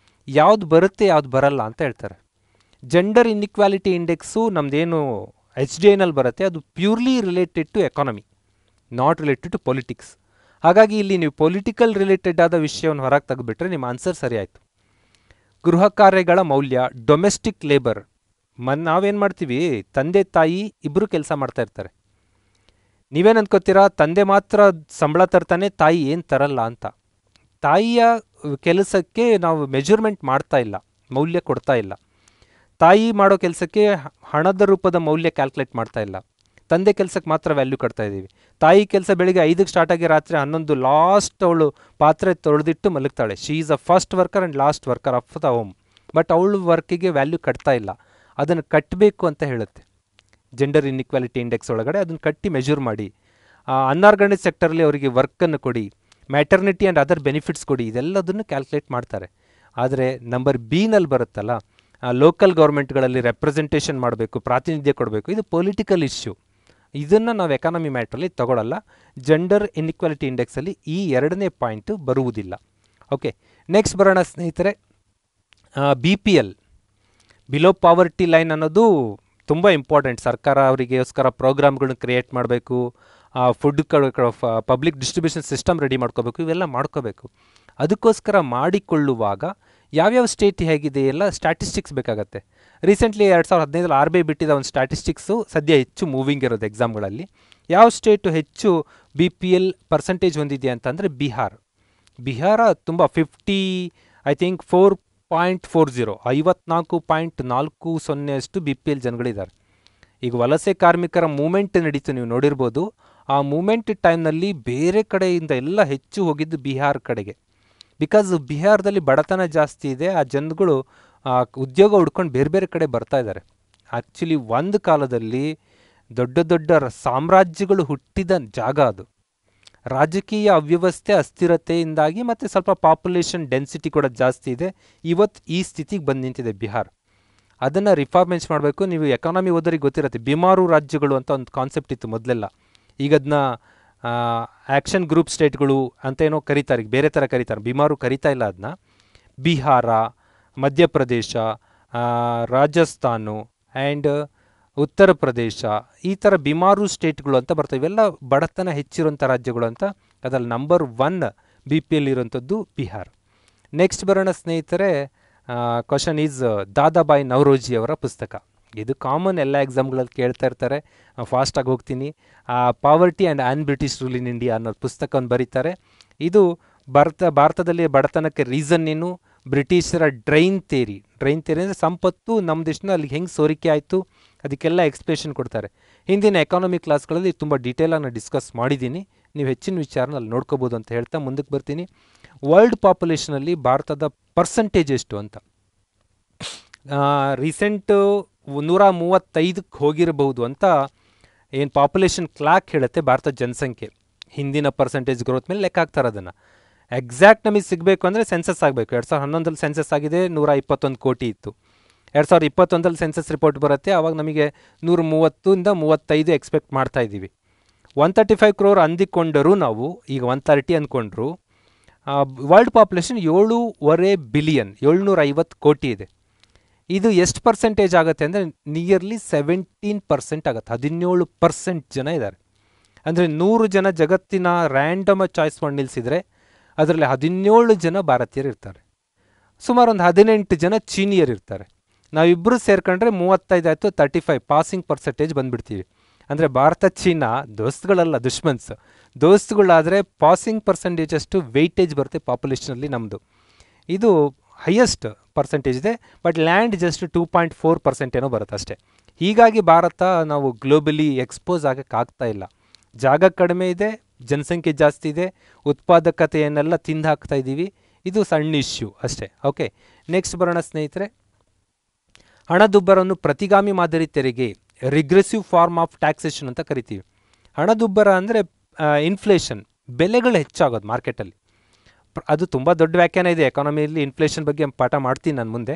ಯಾವ್ದು ಬರುತ್ತೆ ಯಾವ್ದು ಬರಲ್ಲ ಅಂತ ಹೇಳ್ತಾರೆ. ಜೆಂಡರ್ ಇನ್ಇಕ್ವಾಲಿಟಿ ಇಂಡೆಕ್ಸು ನಮ್ಮದೇನು HDIನಲ್ಲಿ ಬರುತ್ತೆ, ಅದು purely related to economy, not related to politics. ಹಾಗಾಗಿ ಇಲ್ಲಿ ನೀವು ಪೊಲಿಟಿಕಲ್ ರಿಲೇಟೆಡ್ ಆದ ವಿಷಯವನ್ನು ಹೊರಗೆ ತೆಗೆದುಬಿಟ್ರೆ ನಿಮ್ಮ ಆನ್ಸರ್ ಸರಿ ಆಯಿತು. ಗೃಹ ಕಾರ್ಯಗಳ ಮೌಲ್ಯ, ಡೊಮೆಸ್ಟಿಕ್ ಲೇಬರ್. ನಾವೇನು ಮಾಡ್ತೀವಿ, ತಂದೆ ತಾಯಿ ಇಬ್ಬರು ಕೆಲಸ ಮಾಡ್ತಾ ಇರ್ತಾರೆ. ನೀವೇನು ಅಂದ್ಕೋತೀರಾ, ತಂದೆ ಮಾತ್ರ ಸಂಬಳ ತರ್ತಾನೆ, ತಾಯಿ ಏನು ತರಲ್ಲ ಅಂತ. ತಾಯಿಯ ಕೆಲಸಕ್ಕೆ ನಾವು ಮೆಜರ್ಮೆಂಟ್ ಮಾಡ್ತಾ ಇಲ್ಲ, ಮೌಲ್ಯ ಕೊಡ್ತಾ ಇಲ್ಲ. ತಾಯಿ ಮಾಡೋ ಕೆಲಸಕ್ಕೆ ಹಣದ ರೂಪದ ಮೌಲ್ಯ ಕ್ಯಾಲ್ಕುಲೇಟ್ ಮಾಡ್ತಾ ಇಲ್ಲ. ತಂದೆ ಕೆಲಸಕ್ಕೆ ಮಾತ್ರ ವ್ಯಾಲ್ಯೂ ಕೊಡ್ತಾ ಇದ್ದೀವಿ. ತಾಯಿ ಕೆಲಸ ಬೆಳಿಗ್ಗೆ 5ಕ್ಕೆ ಸ್ಟಾರ್ಟ್ ಆಗಿ ರಾತ್ರಿ 11 ಲಾಸ್ಟ್ ಅವಳು ಪಾತ್ರೆ ತೊಳೆದಿಟ್ಟು ಮಲಗ್ತಾಳೆ. She is a first worker and last worker of the home. But ಅವಳು ವರ್ಕಿಗೆ ವ್ಯಾಲ್ಯೂ ಕಟ್ತಾ ಇಲ್ಲ. ಅದನ್ನು ಕಟ್ಟಬೇಕು ಅಂತ ಹೇಳುತ್ತೆ ಜೆಂಡರ್ ಇನ್ಇಕ್ವಾಲಿಟಿ ಇಂಡೆಕ್ಸ್ ಒಳಗಡೆ. ಅದನ್ನು ಕಟ್ಟಿ ಮೆಜರ್ ಮಾಡಿ. ಅನ್ಆರ್ಗನೈಸ್ ಸೆಕ್ಟರಲ್ಲಿ ಅವರಿಗೆ ವರ್ಕನ್ನು ಕೊಡಿ, ಮ್ಯಾಟರ್ನಿಟಿ ಆ್ಯಂಡ್ ಅದರ್ ಬೆನಿಫಿಟ್ಸ್ ಕೊಡಿ, ಇದೆಲ್ಲದನ್ನು ಕ್ಯಾಲ್ಕುಲೇಟ್ ಮಾಡ್ತಾರೆ. ಆದರೆ ನಂಬರ್ B-ನಲ್ಲಿ ಬರುತ್ತಲ್ಲ, ಲೋಕಲ್ ಗೌರ್ಮೆಂಟ್ಗಳಲ್ಲಿ ರೆಪ್ರೆಸೆಂಟೇಷನ್ ಮಾಡಬೇಕು, ಪ್ರಾತಿನಿಧ್ಯ ಕೊಡಬೇಕು, ಇದು ಪೊಲಿಟಿಕಲ್ ಇಶ್ಯೂ. ಇದನ್ನು ನಾವು ಎಕಾನಮಿ ಮ್ಯಾಟ್ರಲ್ಲಿ ತಗೊಳ್ಳಲ್ಲ. ಜೆಂಡರ್ ಇನ್ಇಕ್ವಾಲಿಟಿ ಇಂಡೆಕ್ಸಲ್ಲಿ ಈ 2ನೇ ಪಾಯಿಂಟು ಬರುವುದಿಲ್ಲ. ಓಕೆ, ನೆಕ್ಸ್ಟ್ ಬರೋಣ ಸ್ನೇಹಿತರೆ, BPL, ಬಿಲೋ ಪಾವರ್ಟಿ ಲೈನ್ ಅನ್ನೋದು ತುಂಬ ಇಂಪಾರ್ಟೆಂಟ್. ಸರ್ಕಾರ ಅವರಿಗೋಸ್ಕರ ಪ್ರೋಗ್ರಾಮ್ಗಳನ್ನ ಕ್ರಿಯೇಟ್ ಮಾಡಬೇಕು, food public distribution system ready ಮಾಡ್ಕೋಬೇಕು, ಇವೆಲ್ಲ ಮಾಡ್ಕೋಬೇಕು. ಅದಕ್ಕೋಸ್ಕರ ಮಾಡಿಕೊಳ್ಳುವಾಗ ಯಾವ್ಯಾವ ಸ್ಟೇಟ್ ಹೇಗಿದೆ ಎಲ್ಲ ಸ್ಟ್ಯಾಟಿಸ್ಟಿಕ್ಸ್ ಬೇಕಾಗತ್ತೆ. ರೀಸೆಂಟ್ಲಿ 2015 RBI ಬಿಟ್ಟಿದ್ದ ಒಂದು ಸ್ಟ್ಯಾಟಿಸ್ಟಿಕ್ಸು ಸದ್ಯ ಹೆಚ್ಚು ಮೂವಿಂಗ್ ಇರೋದು ಎಕ್ಸಾಮ್ಗಳಲ್ಲಿ. ಯಾವ ಸ್ಟೇಟು ಹೆಚ್ಚು BPL ಪರ್ಸೆಂಟೇಜ್ ಹೊಂದಿದೆಯಾ ಅಂತಂದರೆ ಬಿಹಾರ ತುಂಬ 4.40 54.40 BPL ಜನಗಳಿದ್ದಾರೆ. ಈಗ ವಲಸೆ ಕಾರ್ಮಿಕರ ಮೂಮೆಂಟ್ ನಡೀತು, ನೀವು ನೋಡಿರ್ಬೋದು. ಆ ಮೂಮೆಂಟ್ ಟೈಮ್ನಲ್ಲಿ ಬೇರೆ ಕಡೆಯಿಂದ ಎಲ್ಲ ಹೆಚ್ಚು ಹೋಗಿದ್ದು ಬಿಹಾರ ಕಡೆಗೆ. ಬಿಕಾಸ್ ಬಿಹಾರದಲ್ಲಿ ಬಡತನ ಜಾಸ್ತಿ ಇದೆ, ಆ ಜನಗಳು ಉದ್ಯೋಗ ಹುಡ್ಕೊಂಡು ಬೇರೆ ಬೇರೆ ಕಡೆ ಬರ್ತಾ ಇದ್ದಾರೆ. ಆ್ಯಕ್ಚುಲಿ ಒಂದು ಕಾಲದಲ್ಲಿ ದೊಡ್ಡ ದೊಡ್ಡ ಸಾಮ್ರಾಜ್ಯಗಳು ಹುಟ್ಟಿದ ಜಾಗ ಅದು. ರಾಜಕೀಯ ಅವ್ಯವಸ್ಥೆ ಅಸ್ಥಿರತೆಯಿಂದಾಗಿ ಮತ್ತು ಸ್ವಲ್ಪ ಪಾಪ್ಯುಲೇಷನ್ ಡೆನ್ಸಿಟಿ ಕೂಡ ಜಾಸ್ತಿ ಇದೆ. ಇವತ್ತು ಈ ಸ್ಥಿತಿಗೆ ಬಂದು ನಿಂತಿದೆ ಬಿಹಾರ. ಅದನ್ನು ರಿಫಾರ್ಮೆನ್ಸ್ ಮಾಡಬೇಕು. ನೀವು ಎಕಾನಮಿ ಓದೋರಿಗೆ ಗೊತ್ತಿರುತ್ತೆ, ಬಿಮಾರು ರಾಜ್ಯಗಳು ಅಂತ ಒಂದು ಕಾನ್ಸೆಪ್ಟ್ ಇತ್ತು ಮೊದಲೆಲ್ಲ. ಈಗ ಅದನ್ನ ಆ್ಯಕ್ಷನ್ ಗ್ರೂಪ್ ಸ್ಟೇಟ್ಗಳು ಅಂತ ಏನೋ ಕರೀತಾರೆ, ಬೇರೆ ಥರ ಕರೀತಾರೆ. ಬಿಮಾರು ಕರೀತಾ ಇಲ್ಲ ಅದನ್ನ. ಬಿಹಾರ, ಮಧ್ಯಪ್ರದೇಶ, ರಾಜಸ್ಥಾನು ಆ್ಯಂಡ್ ಉತ್ತರ ಪ್ರದೇಶ, ಈ ಥರ ಬಿಮಾರು ಸ್ಟೇಟ್ಗಳು ಅಂತ ಬರ್ತವೆ. ಇವೆಲ್ಲ ಬಡತನ ಹೆಚ್ಚಿರುವಂಥ ರಾಜ್ಯಗಳು ಅಂತ. ಅದರಲ್ಲಿ ನಂಬರ್ 1 BPL ಇರುವಂಥದ್ದು ಬಿಹಾರ. ನೆಕ್ಸ್ಟ್ ಬರೋಣ ಸ್ನೇಹಿತರೆ, ಕ್ವಶನ್ ಈಸ್ ದಾದಾಬಾಯಿ ನವರೋಜಿ ಅವರ ಪುಸ್ತಕ. ಇದು ಕಾಮನ್, ಎಲ್ಲ ಎಕ್ಸಾಮ್ಗಳಲ್ಲಿ ಕೇಳ್ತಾ ಇರ್ತಾರೆ. ಫಾಸ್ಟಾಗಿ ಹೋಗ್ತೀನಿ. Poverty and on British rule in India ಅನ್ನೋ ಪುಸ್ತಕವನ್ನು ಬರೀತಾರೆ. ಇದು ಭಾರತದಲ್ಲಿ ಬಡತನಕ್ಕೆ ರೀಸನ್ ಏನು? ಬ್ರಿಟಿಷರ ಡ್ರೈನ್ ಥಿಯರಿ ಅಂದರೆ ಸಂಪತ್ತು ನಮ್ಮ ದೇಶನ ಅಲ್ಲಿಗೆ ಹೆಂಗೆ ಸೋರಿಕೆ ಆಯಿತು, ಅದಕ್ಕೆಲ್ಲ ಎಕ್ಸ್ಪ್ಲೇಷನ್ ಕೊಡ್ತಾರೆ. ಹಿಂದಿನ ಎಕಾನಮಿ ಕ್ಲಾಸ್ಗಳಲ್ಲಿ ತುಂಬ ಡೀಟೇಲಾಗಿ ನಾನು ಡಿಸ್ಕಸ್ ಮಾಡಿದ್ದೀನಿ. ನೀವು ಹೆಚ್ಚಿನ ವಿಚಾರನ ಅಲ್ಲಿ ನೋಡ್ಕೋಬೋದು ಅಂತ ಹೇಳ್ತಾ ಮುಂದಕ್ಕೆ ಬರ್ತೀನಿ. ವರ್ಲ್ಡ್ ಪಾಪ್ಯುಲೇಷನಲ್ಲಿ ಭಾರತದ ಪರ್ಸೆಂಟೇಜ್ ಎಷ್ಟು ಅಂತ. ರೀಸೆಂಟು 135ಕ್ಕೆ ಹೋಗಿರಬಹುದು ಅಂತ ಏನು ಪಾಪ್ಯುಲೇಷನ್ ಕ್ಲಾಕ್ ಹೇಳುತ್ತೆ ಭಾರತದ ಜನಸಂಖ್ಯೆ. ಹಿಂದಿನ ಪರ್ಸೆಂಟೇಜ್ ಗ್ರೋತ್ ಮೇಲೆ ಲೆಕ್ಕ ಹಾಕ್ತಾರೆ ಅದನ್ನು. ಎಕ್ಸಾಕ್ಟ್ ನಮಗೆ ಸಿಗಬೇಕು ಅಂದರೆ ಸೆನ್ಸಸ್ ಆಗಬೇಕು. 2011 ಸೆನ್ಸಸ್ ಆಗಿದೆ, 121 ಕೋಟಿ ಇತ್ತು. 2021 ಸೆನ್ಸಸ್ ರಿಪೋರ್ಟ್ ಬರುತ್ತೆ, ಆವಾಗ ನಮಗೆ 130 35 ಎಕ್ಸ್ಪೆಕ್ಟ್ ಮಾಡ್ತಾ ಇದ್ದೀವಿ. 135 crore ಅಂದಿಕೊಂಡರೂ ನಾವು ಈಗ 130 ಅಂದ್ಕೊಂಡ್ರು. ವರ್ಲ್ಡ್ ಪಾಪ್ಯುಲೇಷನ್ 7.5 ಬಿಲಿಯನ್ 750 ಕೋಟಿ ಇದೆ. ಇದು ಎಷ್ಟು ಪರ್ಸೆಂಟೇಜ್ ಆಗುತ್ತೆ ಅಂದರೆ ನಿಯರ್ಲಿ 17% ಆಗುತ್ತೆ. 17% ಜನ ಇದ್ದಾರೆ. ಅಂದರೆ 100 ಜನ ಜಗತ್ತಿನ ರ್ಯಾಂಡಮ್ ಚಾಯ್ಸ್ ಮಾಡಿ ನಿಲ್ಲಿಸಿದರೆ ಅದರಲ್ಲಿ 17 ಜನ ಭಾರತೀಯರು ಇರ್ತಾರೆ. ಸುಮಾರು ಒಂದು 18 ಜನ ಚೀನಿಯರು ಇರ್ತಾರೆ. ನಾವಿಬ್ಬರು ಸೇರ್ಕೊಂಡ್ರೆ 35 ಆಯಿತು, 35 ಪಾಸಿಂಗ್ ಪರ್ಸೆಂಟೇಜ್ ಬಂದುಬಿಡ್ತೀವಿ. ಅಂದರೆ ಭಾರತ ಚೀನಾ ದೋಸ್ತುಗಳಲ್ಲ, ದುಶ್ಮನ್ಸ್. ದೋಸ್ತುಗಳಾದರೆ ಪಾಸಿಂಗ್ ಪರ್ಸೆಂಟೇಜ್ ಅಷ್ಟು ವೆಯ್ಟೇಜ್ ಬರುತ್ತೆ ಪಾಪ್ಯುಲೇಷನಲ್ಲಿ ನಮ್ಮದು. ಇದು ಹೈಯೆಸ್ಟ್ ಪರ್ಸೆಂಟೇಜ್ ಇದೆ. ಬಟ್ ಲ್ಯಾಂಡ್ ಜಸ್ಟ್ 2.4% ಏನೋ ಬರುತ್ತೆ ಅಷ್ಟೇ. ಹೀಗಾಗಿ ಭಾರತ ನಾವು ಗ್ಲೋಬಲಿ ಎಕ್ಸ್ಪೋಸ್ ಆಗೋಕ್ಕಾಗ್ತಾ ಇಲ್ಲ. ಜಾಗ ಕಡಿಮೆ ಇದೆ, ಜನಸಂಖ್ಯೆ ಜಾಸ್ತಿ ಇದೆ, ಉತ್ಪಾದಕತೆಯನ್ನೆಲ್ಲ ತಿಂದು ಹಾಕ್ತಾ ಇದ್ದೀವಿ. ಇದು ಸಣ್ಣ ಇಶ್ಯೂ ಅಷ್ಟೇ. ಓಕೆ, ನೆಕ್ಸ್ಟ್ ಬರೋಣ ಸ್ನೇಹಿತರೆ. ಹಣದುಬ್ಬರವನ್ನು ಪ್ರತಿಗಾಮಿ ಮಾದರಿ ತೆರಿಗೆ, ರಿಗ್ರೆಸಿವ್ ಫಾರ್ಮ್ ಆಫ್ ಟ್ಯಾಕ್ಸೇಷನ್ ಅಂತ ಕರಿತೀವಿ. ಹಣದುಬ್ಬರ ಅಂದರೆ ಇನ್ಫ್ಲೇಷನ್, ಬೆಲೆಗಳು ಹೆಚ್ಚಾಗೋದು ಮಾರ್ಕೆಟಲ್ಲಿ. ಅದು ತುಂಬ ದೊಡ್ಡ ವ್ಯಾಖ್ಯಾನ ಇದೆ. ಎಕಾನಮಿಯಲ್ಲಿ ಇನ್ಫ್ಲೇಷನ್ ಬಗ್ಗೆ ಪಾಠ ಮಾಡ್ತೀನಿ ನಾನು ಮುಂದೆ.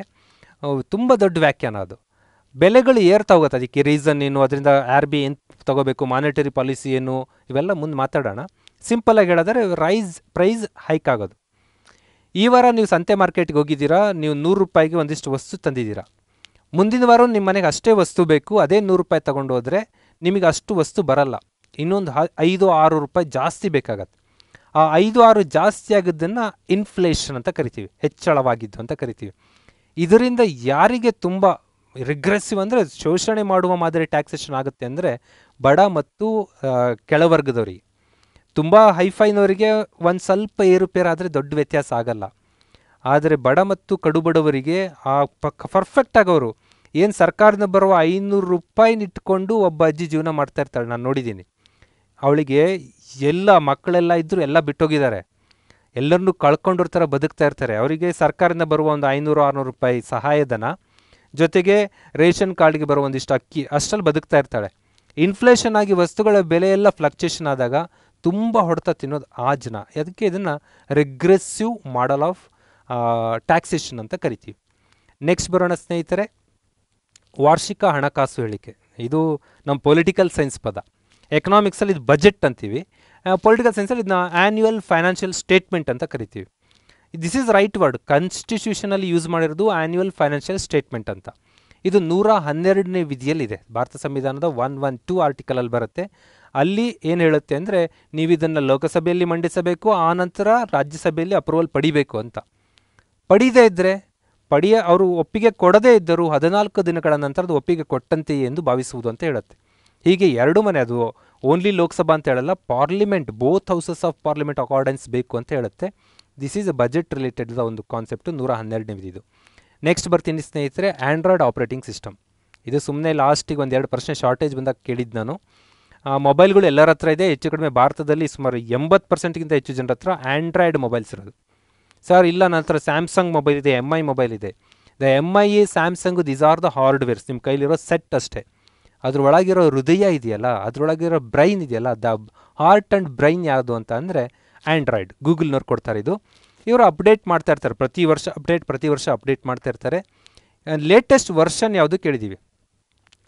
ತುಂಬ ದೊಡ್ಡ ವ್ಯಾಖ್ಯಾನ ಅದು. ಬೆಲೆಗಳು ಏರ್ತಾ ಹೋಗುತ್ತೆ. ಅದಕ್ಕೆ ರೀಸನ್ ಏನು, ಅದರಿಂದ RBI ಏನು ತೊಗೋಬೇಕು, ಮಾನಿಟರಿ ಪಾಲಿಸಿ ಏನು, ಇವೆಲ್ಲ ಮುಂದೆ ಮಾತಾಡೋಣ. ಸಿಂಪಲಾಗಿ ಹೇಳಿದ್ರೆ ಪ್ರೈಸ್ ಹೈಕ್ ಆಗೋದು. ಈ ವಾರ ನೀವು ಸಂತೆ ಮಾರ್ಕೆಟ್ಗೆ ಹೋಗಿದ್ದೀರಾ, ನೀವು 100 ರೂಪಾಯಿಗೆ ಒಂದಿಷ್ಟು ವಸ್ತು ತಂದಿದ್ದೀರಾ. ಮುಂದಿನ ವಾರ ನಿಮ್ಮ ಮನೆಗೆ ಅಷ್ಟೇ ವಸ್ತು ಬೇಕು, ಅದೇ 100 ರೂಪಾಯಿ ತೊಗೊಂಡು ಹೋದರೆ ನಿಮಗೆ ಅಷ್ಟು ವಸ್ತು ಬರಲ್ಲ. ಇನ್ನೊಂದು 5-6 ರೂಪಾಯಿ ಜಾಸ್ತಿ ಬೇಕಾಗತ್ತೆ. ಆ 5-6 ಜಾಸ್ತಿ ಆಗಿದ್ದನ್ನು ಇನ್ಫ್ಲೇಷನ್ ಅಂತ ಕರಿತೀವಿ, ಹೆಚ್ಚಳವಾಗಿದ್ದು ಅಂತ ಕರಿತೀವಿ. ಇದರಿಂದ ಯಾರಿಗೆ ತುಂಬ ರಿಗ್ರೆಸಿವ್ ಅಂದರೆ ಶೋಷಣೆ ಮಾಡುವ ಮಾದರಿ ಟ್ಯಾಕ್ಸೇಷನ್ ಆಗುತ್ತೆ ಅಂದರೆ ಬಡ ಮತ್ತು ಕೆಳವರ್ಗದವರಿಗೆ. ತುಂಬ ಹೈಫೈನವರಿಗೆ ಒಂದು ಸ್ವಲ್ಪ ಏರುಪೇರು ಆದರೆ ದೊಡ್ಡ ವ್ಯತ್ಯಾಸ ಆಗಲ್ಲ. ಆದರೆ ಬಡ ಮತ್ತು ಕಡುಬಡವರಿಗೆ ಪರ್ಫೆಕ್ಟ್ ಆಗೋರು ಏನು ಸರ್ಕಾರದಿಂದ ಬರುವ 500 ರೂಪಾಯಿನ ಇಟ್ಕೊಂಡು ಒಬ್ಬ ಅಜ್ಜಿ ಜೀವನ ಮಾಡ್ತಾ ಇರ್ತಾಳೆ. ನಾನು ನೋಡಿದ್ದೀನಿ. ಅವಳಿಗೆ ಎಲ್ಲ ಮಕ್ಕಳೆಲ್ಲ ಇದ್ದರೂ ಎಲ್ಲ ಬಿಟ್ಟೋಗಿದ್ದಾರೆ, ಎಲ್ಲರನ್ನೂ ಕಳ್ಕೊಂಡಿರ್ತಾರೆ, ಬದುಕ್ತಾ ಇರ್ತಾರೆ. ಅವರಿಗೆ ಸರ್ಕಾರದಿಂದ ಬರುವ ಒಂದು 500-600 ರೂಪಾಯಿ ಸಹಾಯಧನ ಜೊತೆಗೆ ರೇಷನ್ ಕಾರ್ಡ್ಗೆ ಬರೋ ಒಂದಿಷ್ಟು ಅಕ್ಕಿ, ಅಷ್ಟರಲ್ಲಿ ಬದುಕ್ತಾ ಇರ್ತಾಳೆ. ಇನ್ಫ್ಲೇಷನ್ ಆಗಿ ವಸ್ತುಗಳ ಬೆಲೆ ಎಲ್ಲ ಫ್ಲಕ್ಚುಯೇಷನ್ ಆದಾಗ ತುಂಬ ಹೊಡೆತ ತಿನ್ನೋದು ಆ ಜನ. ಅದಕ್ಕೆ ಇದನ್ನು ರಿಗ್ರೆಸಿವ್ ಮಾಡೆಲ್ ಆಫ್ ಟ್ಯಾಕ್ಸೇಷನ್ ಅಂತ ಕರಿತೀವಿ. ನೆಕ್ಸ್ಟ್ ಬರೋಣ ಸ್ನೇಹಿತರೆ, ವಾರ್ಷಿಕ ಹಣಕಾಸು ಹೇಳಿಕೆ. ಇದು ನಮ್ಮ ಪೊಲಿಟಿಕಲ್ ಸೈನ್ಸ್ ಪದ. ಎಕನಾಮಿಕ್ಸಲ್ಲಿ ಇದು ಬಜೆಟ್ ಅಂತೀವಿ, ಪೊಲಿಟಿಕಲ್ ಸೈನ್ಸಲ್ಲಿ ಇದನ್ನ ಆ್ಯನ್ಯುವಲ್ ಫೈನಾನ್ಷಿಯಲ್ ಸ್ಟೇಟ್ಮೆಂಟ್ ಅಂತ ಕರಿತೀವಿ. This is right word. ಕಾನ್ಸ್ಟಿಟ್ಯೂಷನಲ್ಲಿ ಯೂಸ್ ಮಾಡಿರೋದು ಆ್ಯನ್ಯುವಲ್ ಫೈನಾನ್ಷಿಯಲ್ ಸ್ಟೇಟ್ಮೆಂಟ್ ಅಂತ. ಇದು 112ನೇ ವಿಧಿಯಲ್ಲಿದೆ. ಭಾರತ ಸಂವಿಧಾನದ 112 ಆರ್ಟಿಕಲಲ್ಲಿ ಬರುತ್ತೆ. ಅಲ್ಲಿ ಏನು ಹೇಳುತ್ತೆ ಅಂದರೆ ನೀವು ಇದನ್ನು ಲೋಕಸಭೆಯಲ್ಲಿ ಮಂಡಿಸಬೇಕು, ಆನಂತರ ರಾಜ್ಯಸಭೆಯಲ್ಲಿ ಅಪ್ರೂವಲ್ ಪಡಿಬೇಕು ಅಂತ. ಪಡೀದೇ ಇದ್ದರೆ ಅವರು ಒಪ್ಪಿಗೆ ಕೊಡದೇ ಇದ್ದರೂ 14 ದಿನಗಳ ನಂತರದ ಒಪ್ಪಿಗೆ ಕೊಟ್ಟಂತೆಯೇ ಎಂದು ಭಾವಿಸುವುದು ಅಂತ ಹೇಳುತ್ತೆ. ಹೀಗೆ ಎರಡು ಮನೆ, ಅದು ಓನ್ಲಿ ಲೋಕಸಭಾ ಅಂತ ಹೇಳಲ್ಲ, parliament, both houses of parliament accordance ಬೇಕು ಅಂತ ಹೇಳುತ್ತೆ. This is a budget related ಒಂದು ಕಾನ್ಸೆಪ್ಟು 112ನೇ ವಿಧಿದು. ನೆಕ್ಸ್ಟ್ ಬರ್ತೀನಿ ಸ್ನೇಹಿತರೆ, ಆ್ಯಂಡ್ರಾಯ್ಡ್ ಆಪ್ರೇಟಿಂಗ್ ಸಿಸ್ಟಮ್. ಇದು ಸುಮ್ಮನೆ ಲಾಸ್ಟಿಗೆ 1-2% ಶಾರ್ಟೇಜ್ ಬಂದಾಗ ಕೇಳಿದ್ದು ನಾನು. ಮೊಬೈಲ್ಗಳು ಎಲ್ಲರ ಹತ್ರ ಇದೆ. ಹೆಚ್ಚು ಕಡಿಮೆ ಭಾರತದಲ್ಲಿ ಸುಮಾರು 80%ಗಿಂತ ಹೆಚ್ಚು ಜನರ ಹತ್ರ ಆ್ಯಂಡ್ರಾಯ್ಡ್ ಮೊಬೈಲ್ಸ್ ಇರೋದು. ಸರ್ ಇಲ್ಲ, ನನ್ನ ಹತ್ರ ಸ್ಯಾಮ್ಸಂಗ್ ಮೊಬೈಲ್ ಇದೆ, MI ಮೊಬೈಲ್ ಇದೆ. MI Samsung, these are the hardwares. ನಿಮ್ಮ ಕೈಲಿರೋ ಸೆಟ್ ಅಷ್ಟೇ. ಅದ್ರೊಳಗಿರೋ ಹೃದಯ ಇದೆಯಲ್ಲ, ಅದ್ರೊಳಗಿರೋ ಬ್ರೈನ್ ಇದೆಯಲ್ಲ, ದ ಹಾರ್ಟ್ ಆ್ಯಂಡ್ ಬ್ರೈನ್ ಯಾವುದು ಅಂತ ಅಂದರೆ ಆ್ಯಂಡ್ರಾಯ್ಡ್. ಗೂಗಲ್ನವ್ರು ಕೊಡ್ತಾರೆ ಇದು. ಇವರು ಅಪ್ಡೇಟ್ ಮಾಡ್ತಾ ಇರ್ತಾರೆ, ಪ್ರತಿ ವರ್ಷ ಅಪ್ಡೇಟ್ ಮಾಡ್ತಾ ಇರ್ತಾರೆ. ಲೇಟೆಸ್ಟ್ ವರ್ಷನ್ ಯಾವುದು ಕೇಳಿದ್ದೀವಿ,